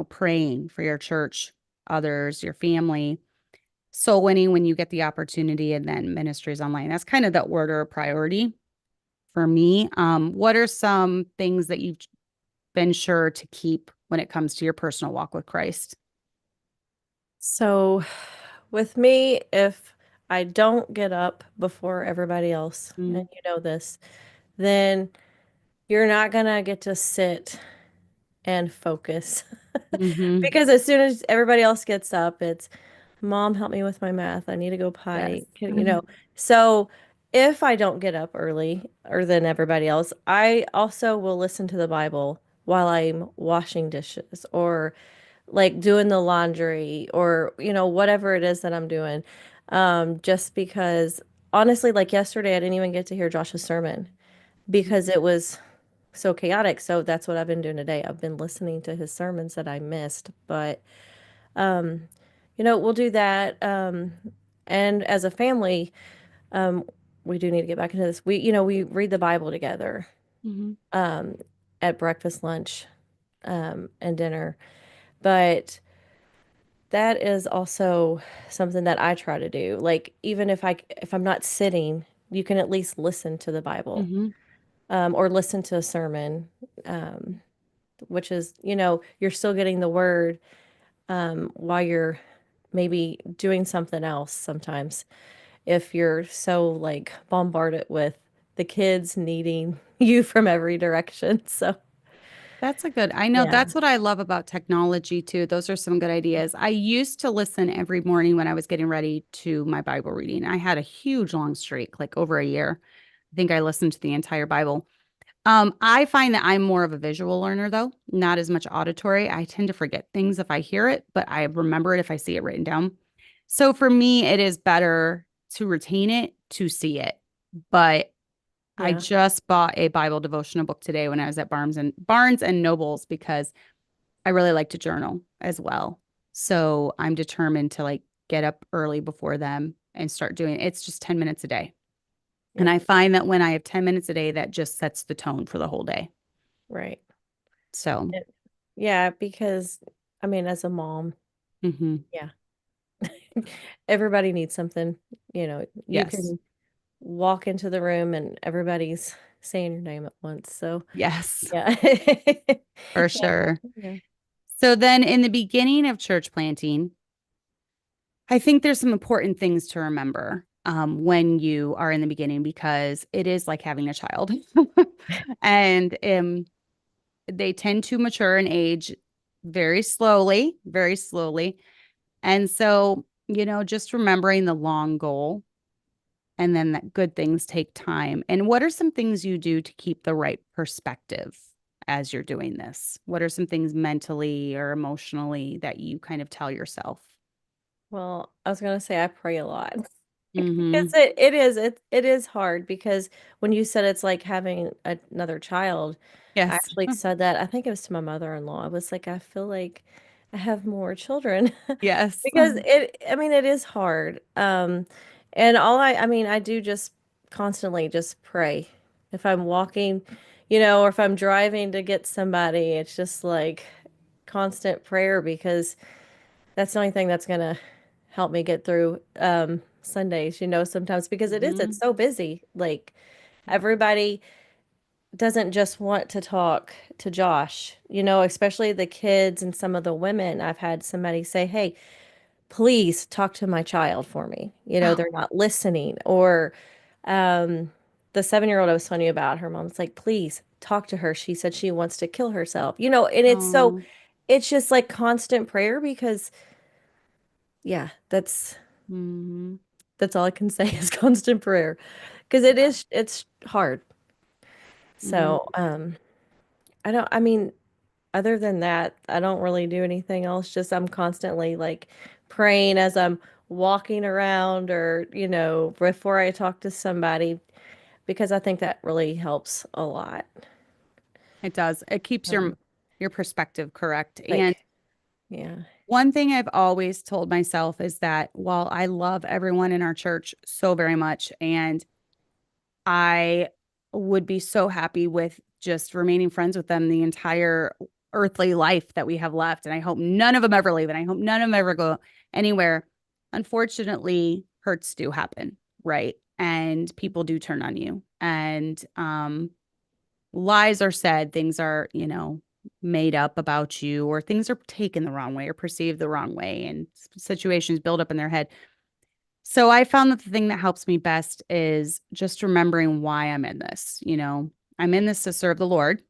praying for your church, others, your family, soul winning when you get the opportunity, and then ministries online. That's kind of the order of priority for me. What are some things that you've been sure to keep when it comes to your personal walk with Christ? so with me, if I don't get up before everybody else, and you know this, then you're not gonna get to sit and focus. Mm-hmm. Because as soon as everybody else gets up, it's mom, help me with my math. I need to go Yes. potty. So if I don't get up early or than everybody else, I also will listen to the Bible while I'm washing dishes or like doing the laundry or, whatever it is that I'm doing. Just because honestly, like yesterday, I didn't even get to hear Josh's sermon because it was so chaotic. So that's what I've been doing today. I've been listening to his sermons that I missed, but um, we'll do that. And as a family, um, we do need to get back into this. We read the Bible together, Mm-hmm. um, at breakfast, lunch, and dinner. But that is also something that I try to do. Like even if I'm not sitting, you can at least listen to the Bible, Mm-hmm. or listen to a sermon, um, which is, you're still getting the word, while you're maybe doing something else sometimes if you're so like bombarded with the kids needing you from every direction. So, I know yeah. that's what I love about technology too. Those are some good ideas. I used to listen every morning when I was getting ready to my Bible reading. I had a huge long streak, like over a year. I think I listened to the entire Bible. I find that I'm more of a visual learner though, not as much auditory. I tend to forget things if I hear it, but I remember it if I see it written down. So for me, it is better to retain it, to see it. But I Yeah. just bought a Bible devotional book today when I was at Barnes and Nobles because I really like to journal as well. So I'm determined to like get up early before them and start doing it. It's just 10 minutes a day. And Yep. I find that when I have 10 minutes a day, that just sets the tone for the whole day. Right. So, It- yeah, because I mean, as a mom, mhm. yeah, everybody needs something. You Yes. can walk into the room and everybody's saying your name at once. So, Yes, yeah. for Yeah. sure. Yeah. So then in the beginning of church planting, I think there's some important things to remember when you are in the beginning because it is like having a child. And they tend to mature in age very slowly, very slowly. And so, just remembering the long goal and then that good things take time. And what are some things you do to keep the right perspective as you're doing this? What are some things mentally or emotionally that you kind of tell yourself? Well, I was gonna say I pray a lot. Because Mm-hmm. it is hard because when you said it's like having another child, I Yes. actually said that. I think it was to my mother-in-law. I was like, I feel like I have more children Yes. because I mean, it is hard. And I mean, I do just constantly just pray. If I'm walking, or if I'm driving to get somebody, it's just like constant prayer because that's the only thing that's gonna help me get through Sundays, sometimes because it's Hmm. so busy. Like everybody doesn't just want to talk to Josh, especially the kids and some of the women. I've had somebody say, "Hey, please talk to my child for me." Oh, They're not listening. Or um the 7-year-old I was telling you about, her mom's like, "Please talk to her. She said she wants to kill herself." And oh, it's just like constant prayer because yeah, hmm, that's all I can say is constant prayer because it's hard. hmm. So, I mean, other than that, I don't really do anything else. Just I'm constantly like praying as I'm walking around or, before I talk to somebody because I think that really helps a lot. It does. It keeps Um, your perspective correct. And like, yeah. one thing I've always told myself is that while I love everyone in our church so very much, and I would be so happy with just remaining friends with them the entire earthly life that we have left. And I hope none of them ever leave. And I hope none of them ever go anywhere. Unfortunately, hurts do happen, right? And people do turn on you. And lies are said, things are, made up about you, or things are taken the wrong way or perceived the wrong way, and situations build up in their head. So I found that the thing that helps me best is just remembering why I'm in this. I'm in this to serve the Lord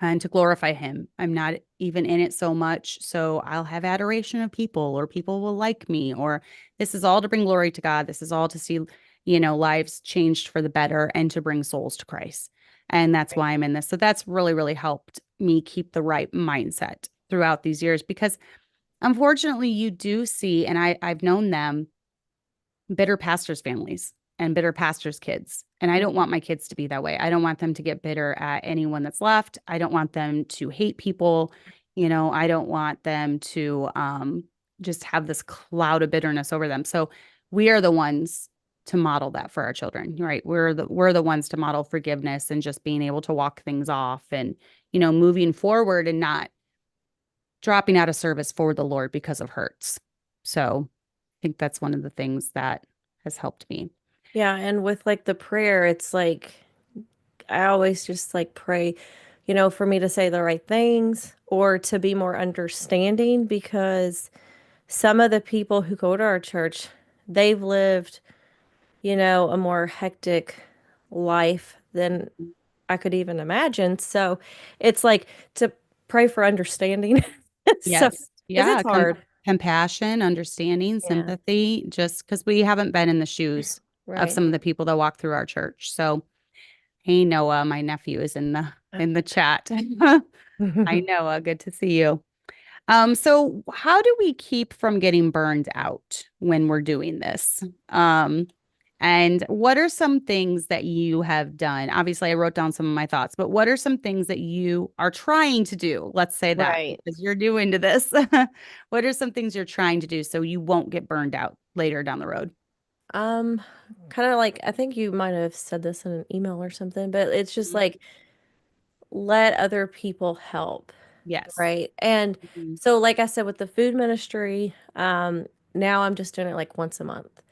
and to glorify Him. I'm not even in it so much. So I'll have adoration of people, or people will like me, or this is all to bring glory to God. This is all to see, lives changed for the better and to bring souls to Christ. And that's Right. why I'm in this. So that's really, really helped me keep the right mindset throughout these years because unfortunately you do see, and I've known them, bitter pastors' families and bitter pastors' kids. And I don't want my kids to be that way. I don't want them to get bitter at anyone that's left. I don't want them to hate people. I don't want them to just have this cloud of bitterness over them. So we are the ones to model that for our children, right? We're the ones to model forgiveness and just being able to walk things off and, moving forward and not dropping out of service for the Lord because of hurts. So I think that's one of the things that has helped me. Yeah, and with like the prayer, it's like I always just like pray, for me to say the right things or to be more understanding because some of the people who go to our church, they've lived, a more hectic life than I could even imagine. So it's like to pray for understanding. So, Yes. because Yeah. it's hard. Compassion, understanding, Yeah, sympathy, just because we haven't been in the shoes of right. some of the people that walk through our church. So, hey, Noah, my nephew is in the chat. Hi, Noah. Good to see you. So how do we keep from getting burned out when we're doing this? And what are some things that you have done? Obviously, I wrote down some of my thoughts, but what are some things that you are trying to do? Let's say that Right. because you're new into this. What are some things you're trying to do so you won't get burned out later down the road? Um, kind of like I think you might have said this in an email or something, but it's just Mhm. like let other people help, Yes. right? And Mhm. so like I said with the food ministry, now I'm just doing it like once a month.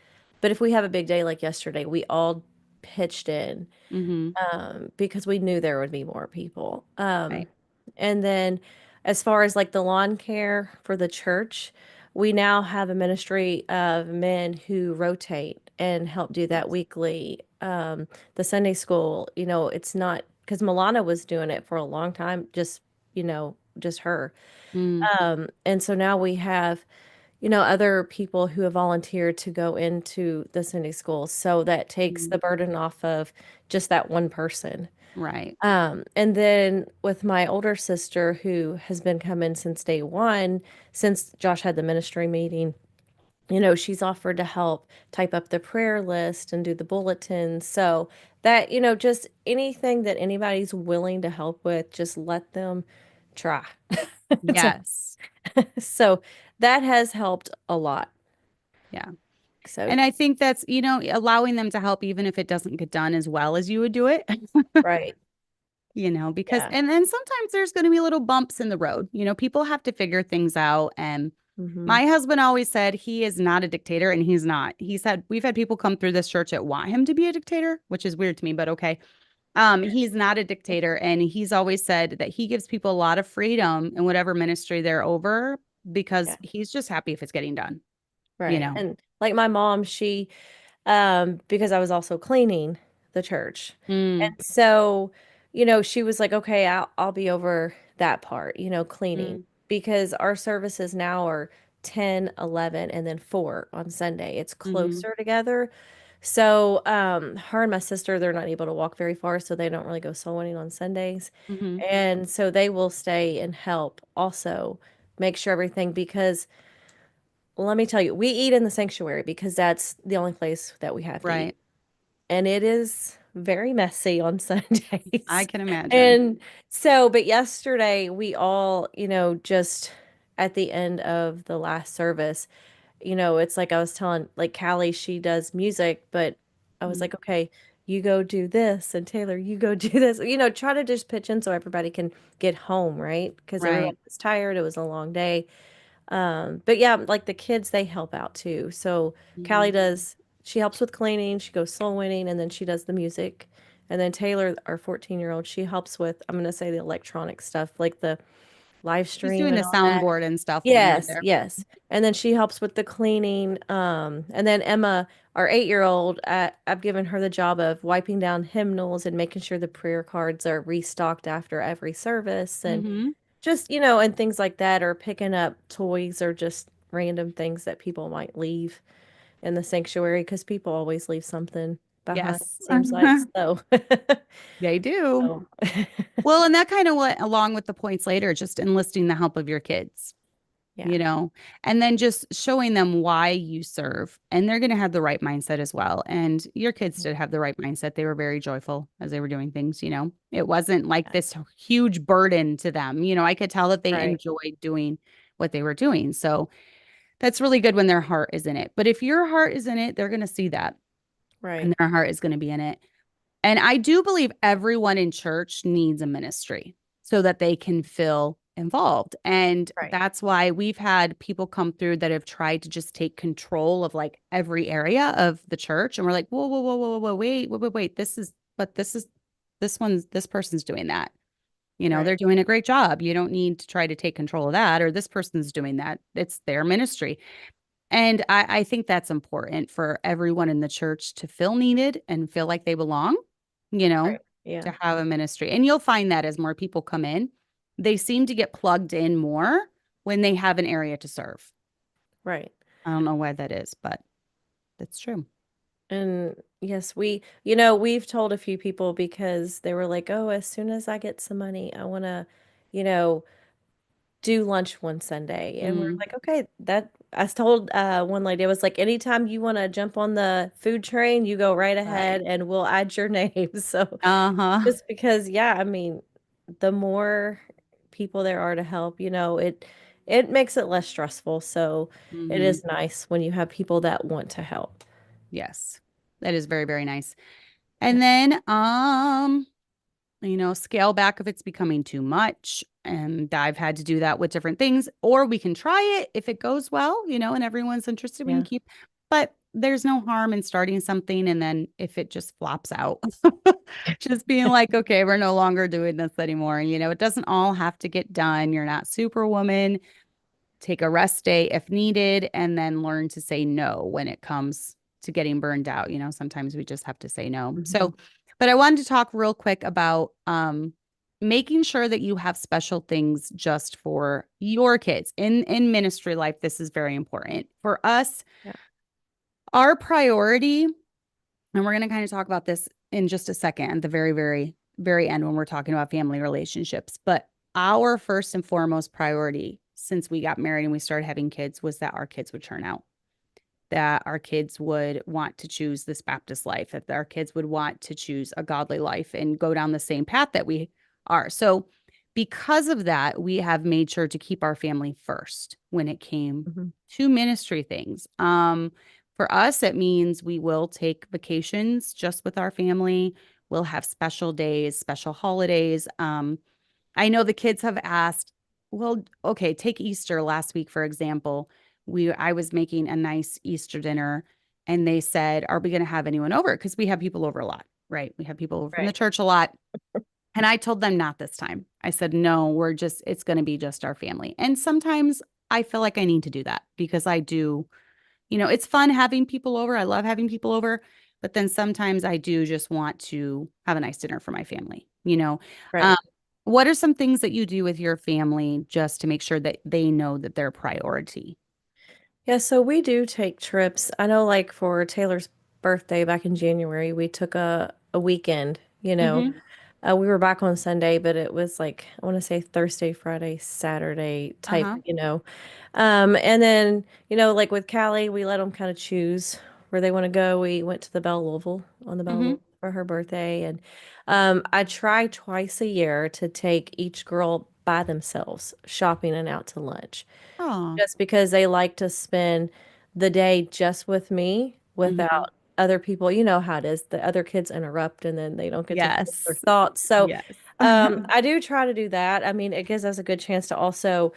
But if we have a big day like yesterday, we all pitched in Mhm. because we knew there would be more people. Right. And then as far as like the lawn care for the church, we now have a ministry of men who rotate and help do that weekly. The Sunday school, it's not because Milana was doing it for a long time, just her. Mm. And so now we have, other people who have volunteered to go into the Sunday school. So that takes Mm. the burden off of just that one person. Right. And then with my older sister, who has been coming since day one, since Josh had the ministry meeting, she's offered to help type up the prayer list and do the bulletins. So that, just anything that anybody's willing to help with, just let them try. So, Yes. so that has helped a lot. Yeah. So, And I think that's, allowing them to help even if it doesn't get done as well as you would do it. right. Because Yeah. and then sometimes there's going to be little bumps in the road. People have to figure things out. And Hmm. my husband always said he is not a dictator, and he's not. He said we've had people come through this church that want him to be a dictator, which is weird to me, but okay. He's not a dictator, and he's always said that he gives people a lot of freedom in whatever ministry they're over because Yeah. he's just happy if it's getting done, you Right. know. And like my mom, she because I was also cleaning the church. Mm, And so, she was like, okay, I'll be over that part, cleaning mm, because our services now are 10, 11, and then 4 on Sunday. It's mm-hmm, closer together. So, her and my sister, they're not able to walk very far, so they don't really go soul winning on Sundays. mm-hmm, And so they will stay and help also make sure everything because let me tell you, we eat in the sanctuary because that's the only place that we have to eat. right. And it is very messy on I Sundays. can imagine. And so, but yesterday we all, just at the end of the last service, it's like I was telling, like Callie, she does music, but I was Mm, like, okay, you go do this, and Taylor, you go do this. Try to just pitch in so everybody can get home, right? Because everybody right. was tired. It was a long day. But yeah, like the kids, they help out too. So Mm-hmm, Callie she helps with cleaning, she goes soul winning, and then she does the music. And then Taylor, our 14-year-old, she helps with, I'm going to say the electronic stuff, like the live she's stream doing and the all that. soundboard and stuff when you're Yes, there. yes. And then she helps with the cleaning. And then Emma, our 8-year-old, I've given her the job of wiping down hymnals and making sure the prayer cards are restocked after every service. And Mm-hmm. just, and things like that, or picking up toys or just random things that people might leave in the sanctuary because people always leave something behind, it Yes. seems like. So, They do. so Well, and that kind of went along with the points later, just enlisting the help of your kids, yeah, and then just showing them why you serve. And they're going to have the right mindset as well. And your kids did have the right mindset. They were very joyful as they were doing things. It wasn't like yeah, this huge burden to them. I could tell that they right, enjoyed doing what they were doing. So that's really good when their heart is in it. But if your heart is in it, they're going to see that right, and their heart is going to be in it. And I do believe everyone in church needs a ministry so that they can feel involved. And right, that's why we've had people come through that have tried to just take control of like every area of the church. And we're like, whoa, whoa, whoa, whoa, whoa, wait, wait, wait, wait. This person's doing that. right, They're doing a great job. You don't need to try to take control of that, or this person's doing that. It's their ministry. And I think that's important for everyone in the church to feel needed and feel like they belong, you know, right. Yeah, to have a ministry. And you'll find that as more people come in, they seem to get plugged in more when they have an area to serve. right. I don't know why that is, but that's true. And yes, we've told a few people because they were like, oh, as soon as I get some money, I want to, you know, do lunch one Sunday. And we're Mm, like, okay, that I told one lady, I was like, anytime you want to jump on the food train, you go right right. ahead and we'll add your name. So Uh-huh. just because, yeah, I mean, the more people there are to help, it makes it less stressful. So it Hmm. is nice when you have people that want to help. Yes. That is very, very nice. Yeah. And then, scale back if it's becoming too much. And I've had to do that with different things, or we can try it if it goes well, and everyone's interested, we can Yeah. keep, but there's no harm in starting something. And then if it just flops out, just being like, okay, we're no longer doing this anymore. And, it doesn't all have to get done. You're not superwoman. Take a rest day if needed, and then learn to say no when it comes to getting burned out. Sometimes we just have to say no. Mhm. So, but I wanted to talk real quick about making sure that you have special things just for your kids in ministry life. This is very important for us. Yeah. Our priority, and we're going to kind of talk about this in just a second at the very, very, very end when we're talking about family relationships. But our first and foremost priority since we got married and we started having kids was that our kids would turn out, that our kids would want to choose this Baptist life, that our kids would want to choose a godly life and go down the same path that we are. So, because of that, we have made sure to keep our family first when it came Mhm. to ministry things. For us, it means we will take vacations just with our family. We'll have special days, special holidays. I know the kids have asked, well, okay, take Easter last week, for example. I was making a nice Easter dinner and they said, are we going to have anyone over? Because we have people over a lot, right? We have people over from the Right. church a lot. And I told them not this time. I said, no, it's going to be just our family. And sometimes I feel like I need to do that because I do, it's fun having people over. I love having people over. But then sometimes I do just want to have a nice dinner for my family. Um, Right. what are some things that you do with your family just to make sure that they know that they're a priority? Yeah, so we do take trips. I know like for Taylor's birthday back in January, we took a weekend, Hmm. We were back on Sunday, but it was like I want to say Thursday, Friday, Saturday type, Uh-huh. And then, like with Callie, we let them kind of choose where they want to go. We went to the Belle Louisville on the Belle Hmm. Louisville for her birthday. And I try twice a year to take each girl by themselves shopping and out to lunch Oh. just because they like to spend the day just with me Hmm. without other people. You know how it is. The other kids interrupt and then they don't get to finish their Yes. thoughts. So Yes. I do try to do that. I mean, it gives us a good chance to also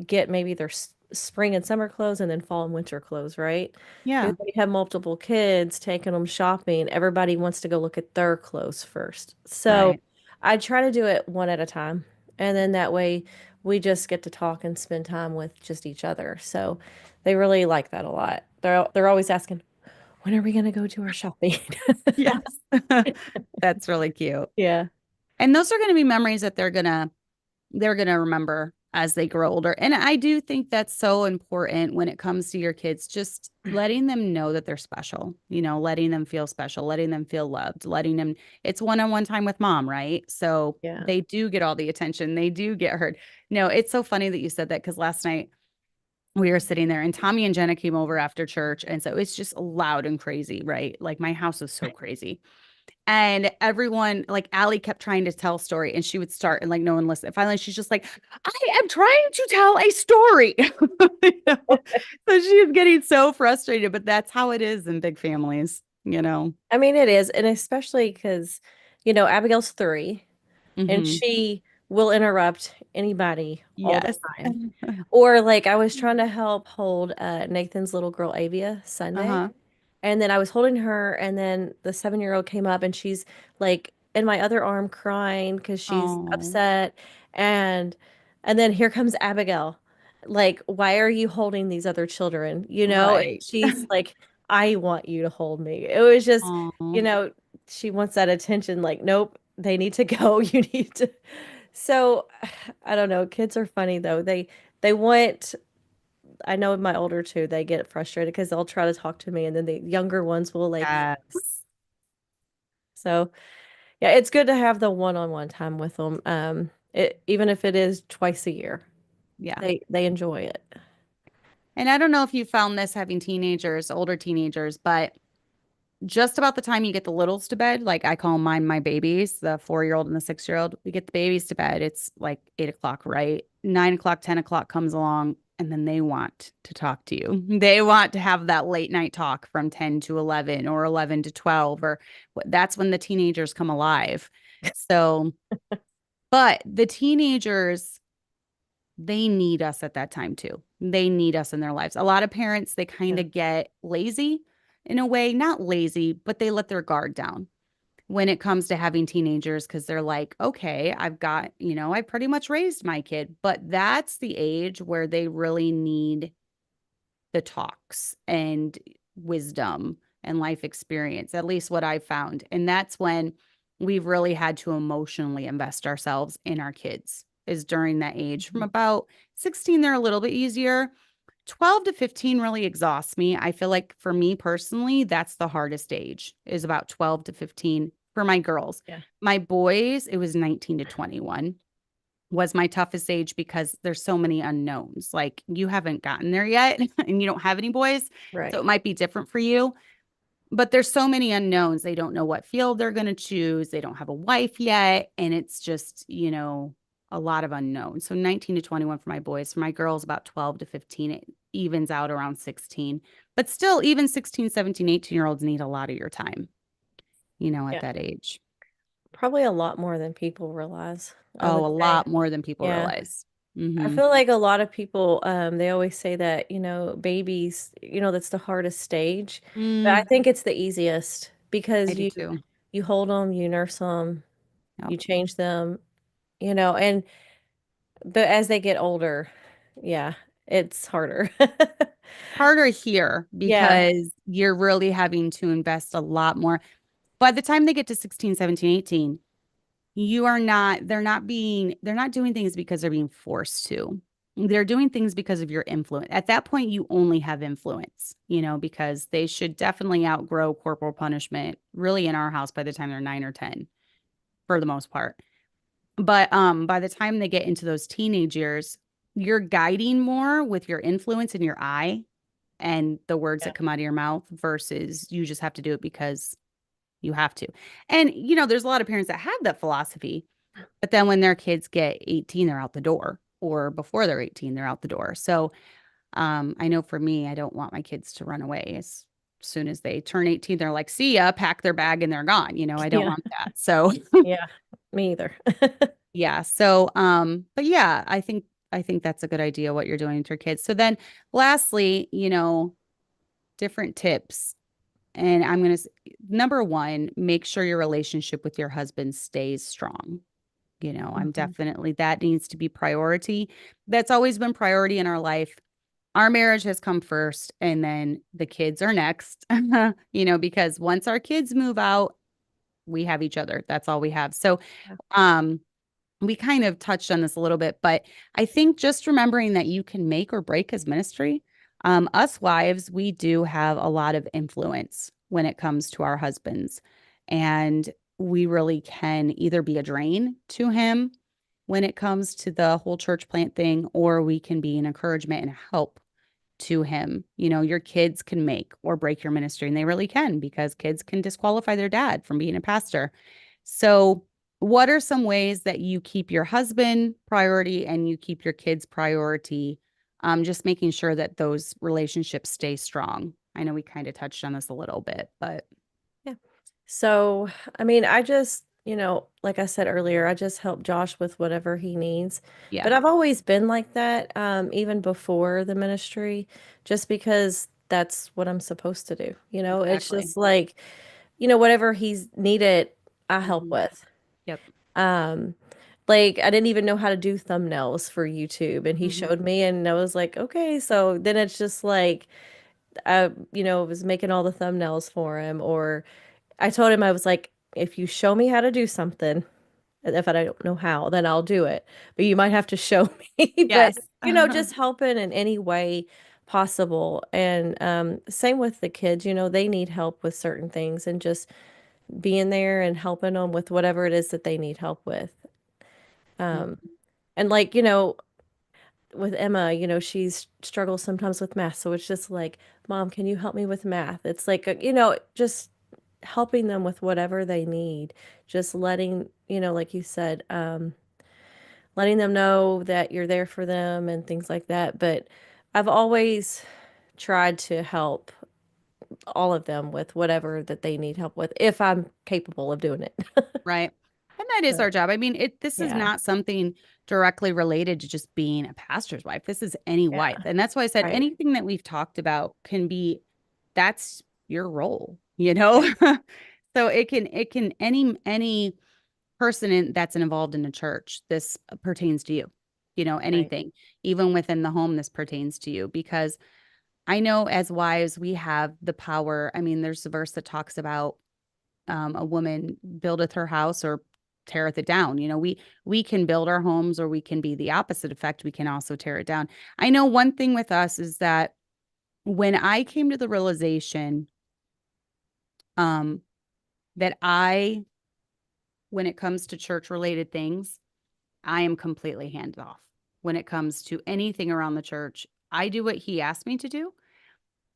get maybe their spring and summer clothes and then fall and winter clothes, right? Yeah. Because when you have multiple kids taking them shopping, everybody wants to go look at their clothes first. So Right. I try to do it one at a time. And then that way we just get to talk and spend time with just each other. So they really like that a lot. They're always asking, when are we going to go do our shopping? Yes. That's really cute. Yeah. And those are going to be memories that they're going to remember as they grow older. And I do think that's so important when it comes to your kids, just letting them know that they're special, letting them feel special, letting them feel loved, letting them, it's one-on-one time with mom, right? So Yeah. they do get all the attention. They do get heard. No, it's so funny that you said that because last night we were sitting there and Tommy and Jenna came over after church. And so it's just loud and crazy, right? Like my house is so crazy. And everyone, like Allie kept trying to tell a story and she would start and like no one listened. Finally, she's just like, I am trying to tell a story. You know? So she is getting so frustrated, but that's how it is in big families. I mean, it is. And especially because, Abigail's 3 and Hmm. she will interrupt anybody all the Yes. time. Or like I was trying to help hold Nathan's little girl Avia Sunday. Uh-huh. And then I was holding her, and then the 7-year-old came up, and she's like in my other arm crying because she's Oh, upset. And and then here comes Abigail. Like, why are you holding these other children? And right. she's like, I want you to hold me. It was just, you Oh, know, she wants that attention. Like, nope, they need to go. You need to. So I don't know. Kids are funny though. They want I know my older two, they get frustrated because they'll try to talk to me, and then the younger ones will like. yes. So yeah, it's good to have the one-on-one time with them. Even if it is twice a year. Yeah. they enjoy it. And I don't know if you found this having teenagers, older teenagers, but just about the time you get the littles to bed, like I call mine my babies, the 4-year-old and the 6-year-old, we get the babies to bed. It's like 8 o'clock, right? 9 o'clock, 10 o'clock comes along, and then they want to talk to you. They want to have that late night talk from 10 to 11 or 11 to 12, or that's when the teenagers come alive. So, but the teenagers, they need us at that time too. They need us in their lives. A lot of parents, they kind Yeah. of get lazy in a way, not lazy, but they let their guard down when it comes to having teenagers because they're like, okay, I've got, I pretty much raised my kid. But that's the age where they really need the talks and wisdom and life experience, at least what I've found. And that's when we've really had to emotionally invest ourselves in our kids, is during that age. From Mhm. about 16, they're a little bit easier. 12 to 15 really exhausts me. I feel like for me personally, that's the hardest age, is about 12 to 15 for my girls. Yeah. My boys, it was 19 to 21 was my toughest age because there's so many unknowns. Like you haven't gotten there yet and you don't have any boys. So Right. it might be different for you, but there's so many unknowns. They don't know what field they're going to choose. They don't have a wife yet. And it's just, a lot of unknowns. So 19 to 21 for my boys. For my girls, about 12 to 15, it evens out around 16. But still, even 16, 17, 18-year-olds need a lot of your time, at Yeah. that age. Probably a lot more than people realize, I Oh, would a say. lot more than people Yeah. realize. I Hmm. feel like a lot of people, they always say that, babies, that's the hardest stage. But I Mm, think it's the easiest I because do you too. you hold them, you nurse them, Yep. you change them, and but as they get older, yeah, it's harder. Harder here Yeah. because you're really having to invest a lot more. By the time they get to 16, 17, 18, they're not doing things because they're being forced to. They're doing things because of your influence. At that point, you only have influence, because they should definitely outgrow corporal punishment, really in our house by the time they're 9 or 10, for the most part. But by the time they get into those teenage years, you're guiding more with your influence in your eye and the words Yeah. that come out of your mouth versus you just have to do it because you have to. And, there's a lot of parents that have that philosophy, but then when their kids get 18, they're out the door, or before they're 18, they're out the door. So I know for me, I don't want my kids to run away as soon as they turn 18. They're like, see ya, pack their bag and they're gone. I don't Yeah. want that. So Yeah. Me either. yeah. So, but yeah, I think that's a good idea what you're doing with your kids. So then lastly, different tips. And I'm going to, number one, make sure your relationship with your husband stays strong. I'm Mhm. definitely, that needs to be priority. That's always been priority in our life. Our marriage has come first and then the kids are next, because once our kids move out, we have each other. That's all we have. So, Yeah. um, we kind of touched on this a little bit, but I think just remembering that you can make or break his ministry. Us wives, we do have a lot of influence when it comes to our husbands. And we really can either be a drain to him when it comes to the whole church plant thing, or we can be an encouragement and a help to him. Your kids can make or break your ministry, and they really can because kids can disqualify their dad from being a pastor. So, what are some ways that you keep your husband priority and you keep your kids priority? Just making sure that those relationships stay strong. I know we kind of touched on this a little bit, but Yeah. So, I mean, I just, like I said earlier, I just help Josh with whatever he needs. yeah, But I've always been like that, even before the ministry, just because that's what I'm supposed to do. It's exactly. just like, whatever he's needed, I help Mhm. with. Yep. Um, like I didn't even know how to do thumbnails for YouTube, and he Hmm. showed me, and I was like, okay, so then it's just like I, was making all the thumbnails for him, or I told him I was like, if you show me how to do something, and if I don't know how, then I'll do it. But you might have to show me. But Yes. just helping in any way possible. And same with the kids, they need help with certain things, and just being there and helping them with whatever it is that they need help with. Um, Mhm. and like, with Emma, she's struggles sometimes with math. So it's just like, Mom, can you help me with math? It's like, just helping them with whatever they need. Just letting, like you said, letting them know that you're there for them and things like that. But I've always tried to help all of them with whatever that they need help with if I'm capable of doing it. Right. And that is But our job. I mean, this is yeah, not something directly related to just being a pastor's wife. This is any yeah, wife. And that's why I said right, anything that we've talked about can be, that's your role, yeah, So it can any person that's involved in a church, this pertains to you. right, Anything, even within the home, this pertains to you because I know as wives, we have the power. I mean, there's a verse that talks about a woman buildeth her house or teareth it down. We can build our homes or we can be the opposite effect. We can also tear it down. I know one thing with us is that when I came to the realization um, that when it comes to church related things, I am completely hands off. When it comes to anything around the church, I do what he asked me to do,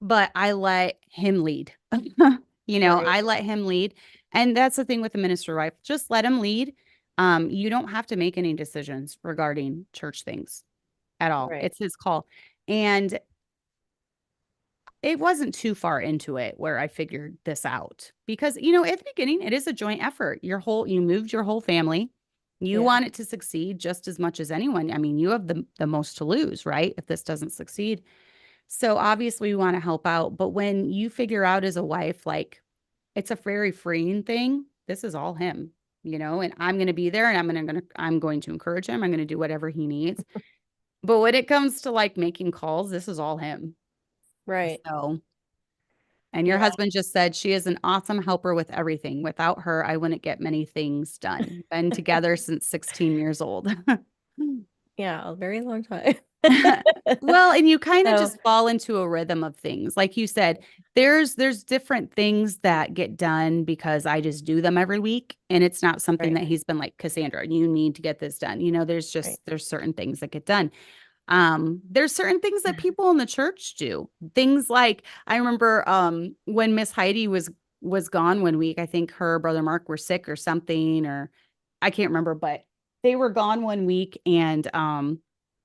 but I let him lead. right, I let him lead. And that's the thing with the minister wife. Just let him lead. You don't have to make any decisions regarding church things at all. right. It's his call. And it wasn't too far into it where I figured this out because, at the beginning, it is a joint effort. You moved your whole family. You Yeah, want it to succeed just as much as anyone. I mean, you have the most to lose, right? If this doesn't succeed. So obviously we want to help out. But when you figure out as a wife, like it's a very freeing thing, this is all him, and I'm going to be there and I'm going to encourage him. I'm going to do whatever he needs. But when it comes to like making calls, this is all him. right. So, and your Yeah, husband just said she is an awesome helper with everything. Without her, I wouldn't get many things done. Been together since 16 years old. yeah, a very long time. Well, and you kind of So, just fall into a rhythm of things. Like you said, there's different things that get done because I just do them every week. And it's not something right, that he's been like, Cassandra, you need to get this done. right. There's certain things that get done. There's certain things that people in the church do. Things like I remember when Miss Heidi was gone one week, I think her brother Mark were sick or something, or I can't remember, but they were gone one week. And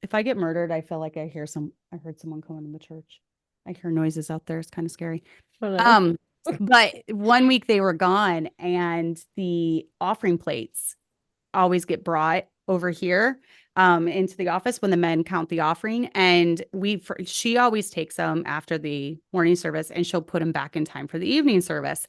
if I get murdered, I feel like I heard someone coming in the church. I hear noises out there. It's kind of scary. Oh no. Um, but one week they were gone and the offering plates always get brought over here into the office when the men count the offering. And she always takes them after the morning service and she'll put them back in time for the evening service.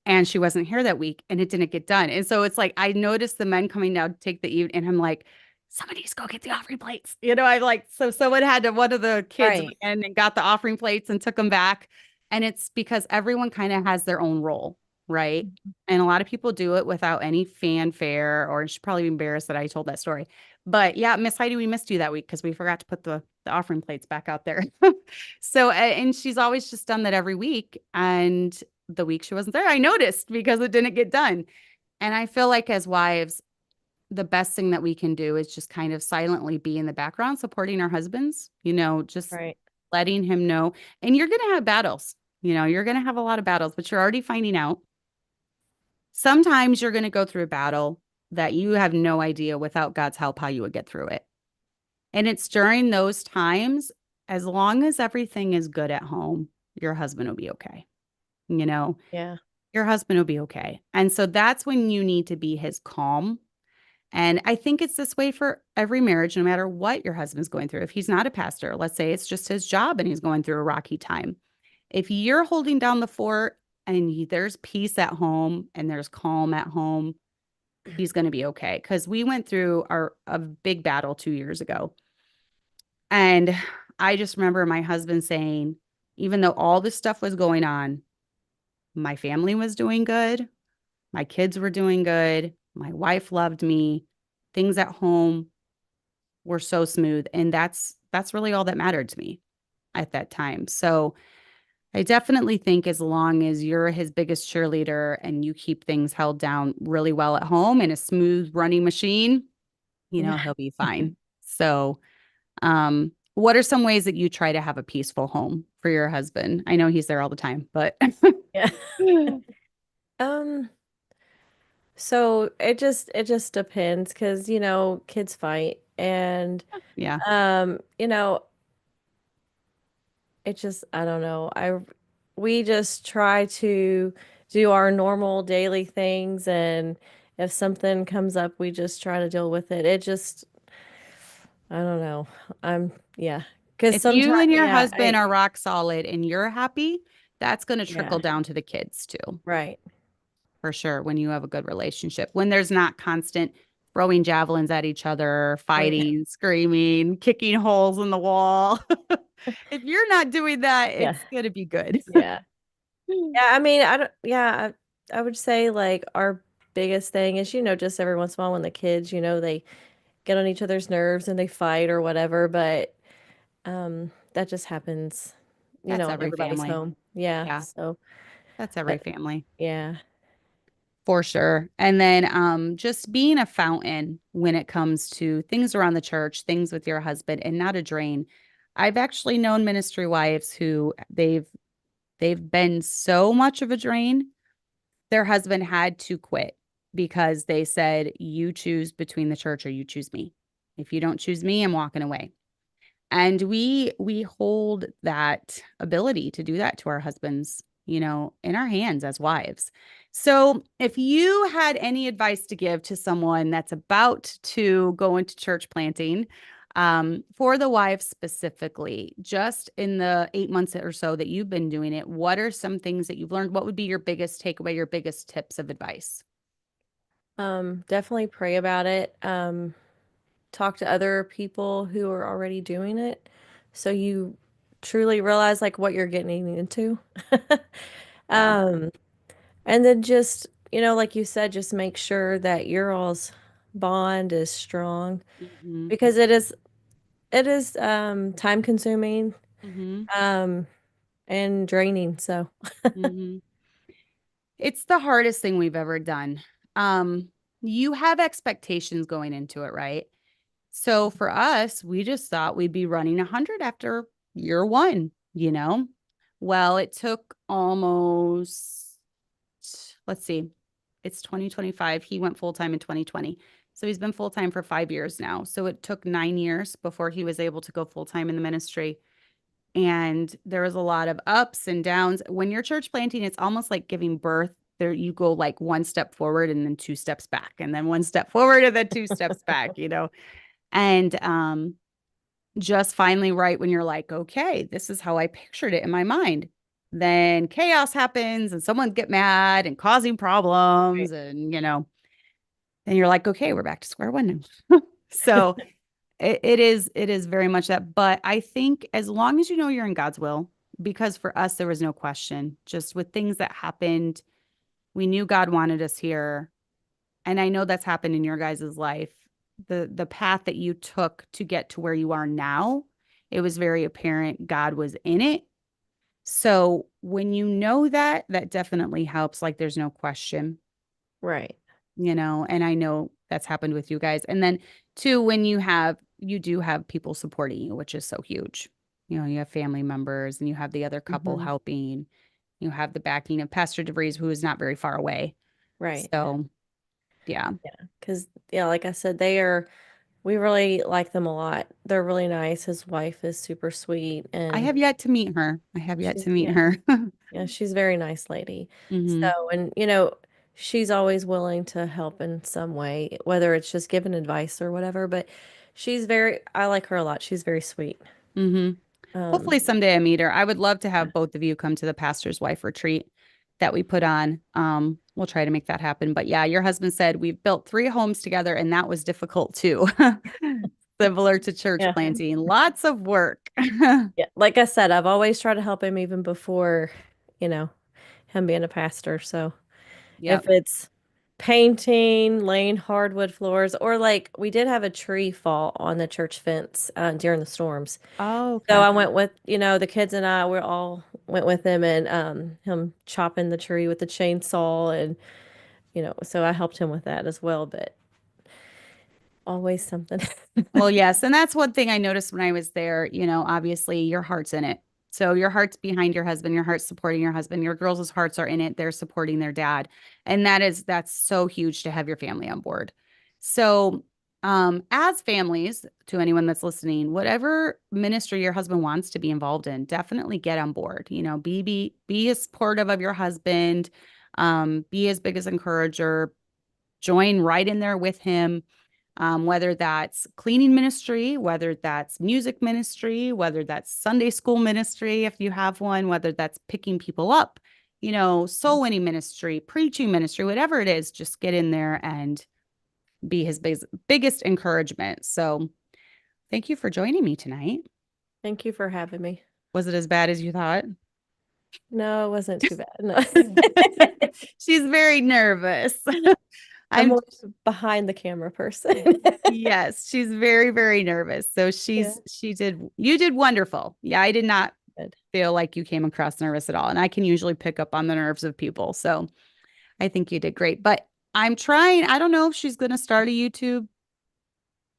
And she wasn't here that week and it didn't get done. And so it's like, I noticed the men coming down to take the evening and I'm like, somebody's go get the offering plates. I like, so someone one of the kids went Right. in and got the offering plates and took them back. And it's because everyone kind of has their own role, right? And a lot of people do it without any fanfare, or she's probably embarrassed that I told that story. But yeah, Miss Heidi, we missed you that week because we forgot to put the offering plates back out there. So, and she's always just done that every week. And the week she wasn't there, I noticed because it didn't get done. And I feel like as wives, the best thing that we can do is just kind of silently be in the background supporting our husbands, just Right. letting him know. And you're going to have battles, you're going to have a lot of battles, but you're already finding out. Sometimes you're going to go through a battle that you have no idea without God's help how you would get through it. And it's during those times, as long as everything is good at home, your husband will be okay. You know, Yeah. your husband will be okay. And so that's when you need to be his calm. And I think it's this way for every marriage, no matter what your husband's going through. If he's not a pastor, let's say it's just his job and he's going through a rocky time. If you're holding down the fort and there's peace at home and there's calm at home, he's going to be okay. Because we went through a big battle 2 years ago. And I just remember my husband saying, even though all this stuff was going on, my family was doing good. My kids were doing good. My wife loved me. Things at home were so smooth. And that's really all that mattered to me at that time. So I definitely think as long as you're his biggest cheerleader and you keep things held down really well at home in a smooth running machine, he'll be fine. So What are some ways that you try to have a peaceful home for your husband? I know he's there all the time, but Yeah. Um, so it just depends because, kids fight and yeah, um, you know, it just I don't know. We just try to do our normal daily things, and if something comes up, we just try to deal with it. It just I don't know. Yeah. Because if you sometimes, and your yeah, husband are rock solid and you're happy, that's going to trickle yeah, down to the kids too, right. for sure. When you have a good relationship, when there's not constant throwing javelins at each other, Right. fighting, screaming, kicking holes in the wall. If you're not doing that, Yeah. it's going to be good. Yeah. Yeah. I mean, I don't, yeah, I would say like our biggest thing is, just every once in a while when the kids, they get on each other's nerves and they fight or whatever, but that just happens, That's in every everybody's family. home. Yeah. Yeah, So, that's every but family. yeah. For sure. And then just being a fountain when it comes to things around the church, things with your husband and not a drain. I've actually known ministry wives who they've been so much of a drain, their husband had to quit because they said, "You choose between the church or you choose me. If you don't choose me, I'm walking away." And we hold that ability to do that to our husbands, in our hands as wives. So, if you had any advice to give to someone that's about to go into church planting, for the wife specifically, just in the 8 months or so that you've been doing it, what are some things that you've learned? What would be your biggest takeaway, your biggest tips of advice? Definitely pray about it. Talk to other people who are already doing it so you truly realize like what you're getting into. Yeah. Um, and then just, like you said, just make sure that your all's bond is strong Hmm. because it is time consuming Hmm. um and draining. So, Hmm. It's the hardest thing we've ever done. Um, you have expectations going into it, right? So for us, we just thought we'd be running 100 after year one, you know? Well, it took almost, let's see, it's 2025. He went full time in 2020. So he's been full time for 5 years now. So it took 9 years before he was able to go full time in the ministry. And there was a lot of ups and downs. When you're church planting, it's almost like giving birth. There you go like one step forward and then two steps back, and then one step forward and then two steps back. And just finally right when you're like, okay, this is how I pictured it in my mind. Then chaos happens and someone get mad and causing right. problems and then you're like, okay, we're back to square one now. So it is very much that. But I think as long as you know you're in God's will, because for us there was no question. Just with things that happened, we knew God wanted us here. And I know that's happened in your guys' life. The path that you took to get to where you are now, it was very apparent God was in it. So when you know that, that definitely helps. Like there's no question, Right. and I know that's happened with you guys. And then two, when you do have people supporting you, which is so huge. You have family members and you have the other couple Hmm. helping. You have the backing of Pastor DeVries, who is not very far away. Right. So yeah. Yeah. Because, yeah, like I said, we really like them a lot. They're really nice. His wife is super sweet I and have yet to meet her. I have yet she's, to meet yeah, her. yeah, she's a very nice lady. Hmm. So, and she's always willing to help in some way, whether it's just giving advice or whatever, but I like her a lot. She's very sweet. Hmm. Um, Hopefully someday I meet her. I would love to have both of you come to the pastor's wife retreat that we put on. We'll try to make that happen. But yeah, your husband said we've built 3 homes together, and that was difficult too. Similar to church yeah. planting, lots of work. Yeah. Like I said, I've always tried to help him even before, you know, him being a pastor. So if Yep. it's painting, laying hardwood floors, or like we did have a tree fall on the church fence during the storms. Oh, So okay. I went with, the kids and I, we all went with him and him chopping the tree with the chainsaw and, so I helped him with that as well. But Always something. Well, yes. And that's one thing I noticed when I was there. Obviously your heart's in it. So your heart's behind your husband, your heart's supporting your husband, your girls' hearts are in it. They're supporting their dad. And that's so huge to have your family on board. So, as families, to anyone that's listening, whatever ministry your husband wants to be involved in, definitely get on board. Be as supportive of your husband, be as big as encourager, join right in there with him, whether that's cleaning ministry, whether that's music ministry, whether that's Sunday school ministry, if you have one, whether that's picking people up, soul winning ministry, preaching ministry, whatever it is, just get in there and be his biggest encouragement. So thank you for joining me tonight. Thank you for having me. Was it as bad as you thought? No, it wasn't too bad. No. She's very nervous. I'm I'm more behind the camera person. Yes, she's very, very nervous. So Yeah. you did wonderful. Yeah, I did not Good. feel like you came across nervous at all. And I can usually pick up on the nerves of people. So I think you did great. But I don't know if she's going to start a YouTube.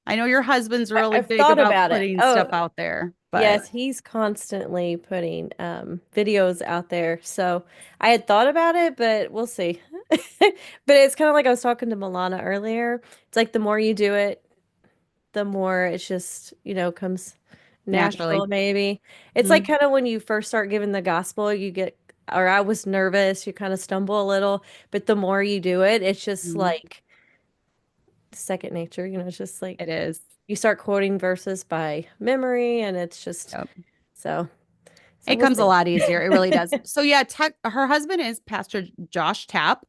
I know your husband's really I've big thought about about it. putting stuff Oh, out there, but yes, he's constantly putting videos out there. So I had thought about it, but we'll see. But it's kind of like I was talking to Milana earlier. It's like the more you do it, the more it's just, comes naturally. natural, maybe. It's like Mhm. kind of when you first start giving the gospel, or I was nervous, you kind of stumble a little, but the more you do it, it's just Mhm. like second nature, it's just like It is. you start quoting verses by memory, and it's just Yep. so It we'll comes a see. lot easier. It really does. So yeah, her husband is Pastor Josh Tapp.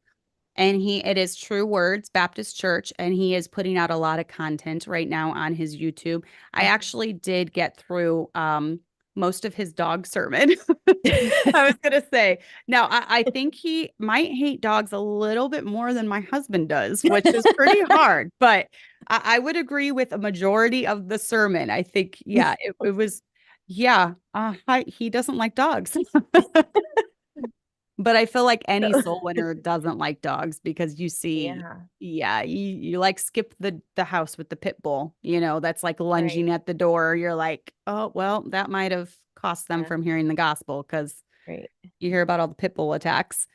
And it is True Words Baptist Church, and he is putting out a lot of content right now on his YouTube. I actually did get through most of his dog sermon. I was gonna say, now I think he might hate dogs a little bit more than my husband does, which is pretty hard. But I would agree with a majority of the sermon. I think, yeah, it was, yeah, he doesn't like dogs. But I feel like any soul winner doesn't like dogs because you see, Yeah, yeah, you like skip the house with the pit bull, that's like right. lunging at the door. You're like, oh, well, that might have cost them Yeah, from hearing the gospel because right. you hear about all the pit bull attacks.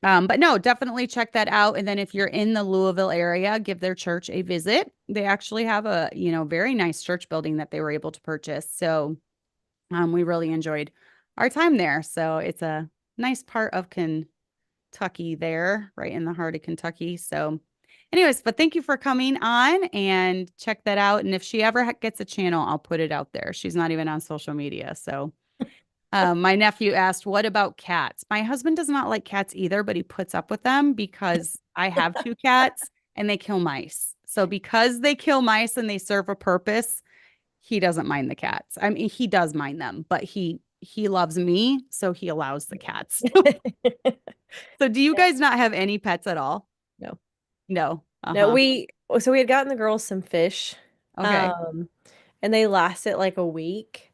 But no, definitely check that out. And then if you're in the Louisville area, give their church a visit. They actually have a, very nice church building that they were able to purchase. So we really enjoyed our time there. So it's a nice part of Kentucky there, right in the heart of Kentucky. So, anyways, but thank you for coming on and check that out. And if she ever gets a channel, I'll put it out there. She's not even on social media. So, my nephew asked, what about cats? My husband does not like cats either, but he puts up with them because I have two cats and they kill mice. So, because they kill mice and they serve a purpose, he doesn't mind the cats. I mean, he does mind them, but he loves me, so he allows the cats. So do you Yeah. guys not have any pets at all? No. No. No, Uh-huh. we had gotten the girls some fish. Okay. Um, and they lasted like a week.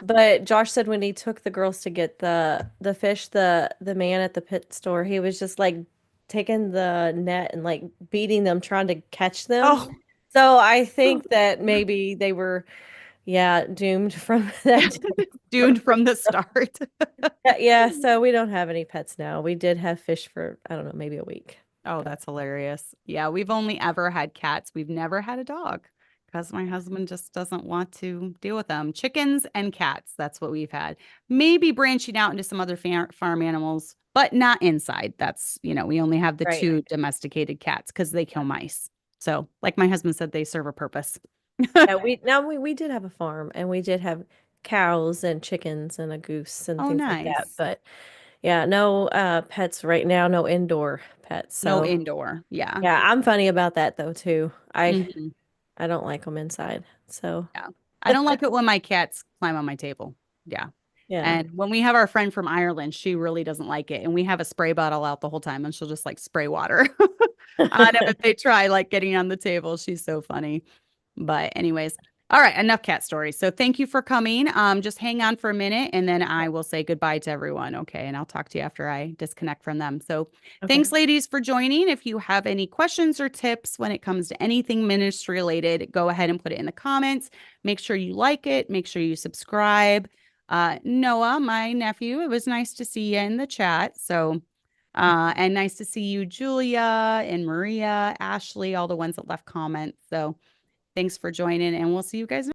But Josh said when he took the girls to get the fish, the man at the pet store, he was just like taking the net and like beating them, trying to catch them. Oh, So I think that maybe they were, yeah, doomed from that. doomed from the start. Yeah, so we don't have any pets now. We did have fish for, I don't know, maybe a week. Oh, But that's hilarious. Yeah, we've only ever had cats. We've never had a dog because my husband just doesn't want to deal with them. Chickens and cats, that's what we've had. Maybe branching out into some other farm animals, but not inside. We only have the right. two domesticated cats because they kill mice. So, like my husband said, they serve a purpose. Yeah, we did have a farm, and we did have cows and chickens and a goose and Oh, things like that. nice. But yeah, no pets right now, no indoor pets. No So indoor. Yeah. yeah, I'm funny about that though too. Mhm. I don't like them inside. So Yeah. I don't like it when my cats climb on my table. Yeah. yeah. And when we have our friend from Ireland, she really doesn't like it. And we have a spray bottle out the whole time and she'll just like spray water on them if they try like getting on the table. She's so funny. But anyways, All right, enough cat stories. So thank you for coming. Just hang on for a minute and then I will say goodbye to everyone. Okay. And I'll talk to you after I disconnect from them. So Okay. thanks, ladies, for joining. If you have any questions or tips when it comes to anything ministry related, go ahead and put it in the comments. Make sure you like it. Make sure you subscribe. Noah, my nephew, it was nice to see you in the chat. So, and nice to see you, Julia and Maria, Ashley, all the ones that left comments. So thanks for joining and we'll see you guys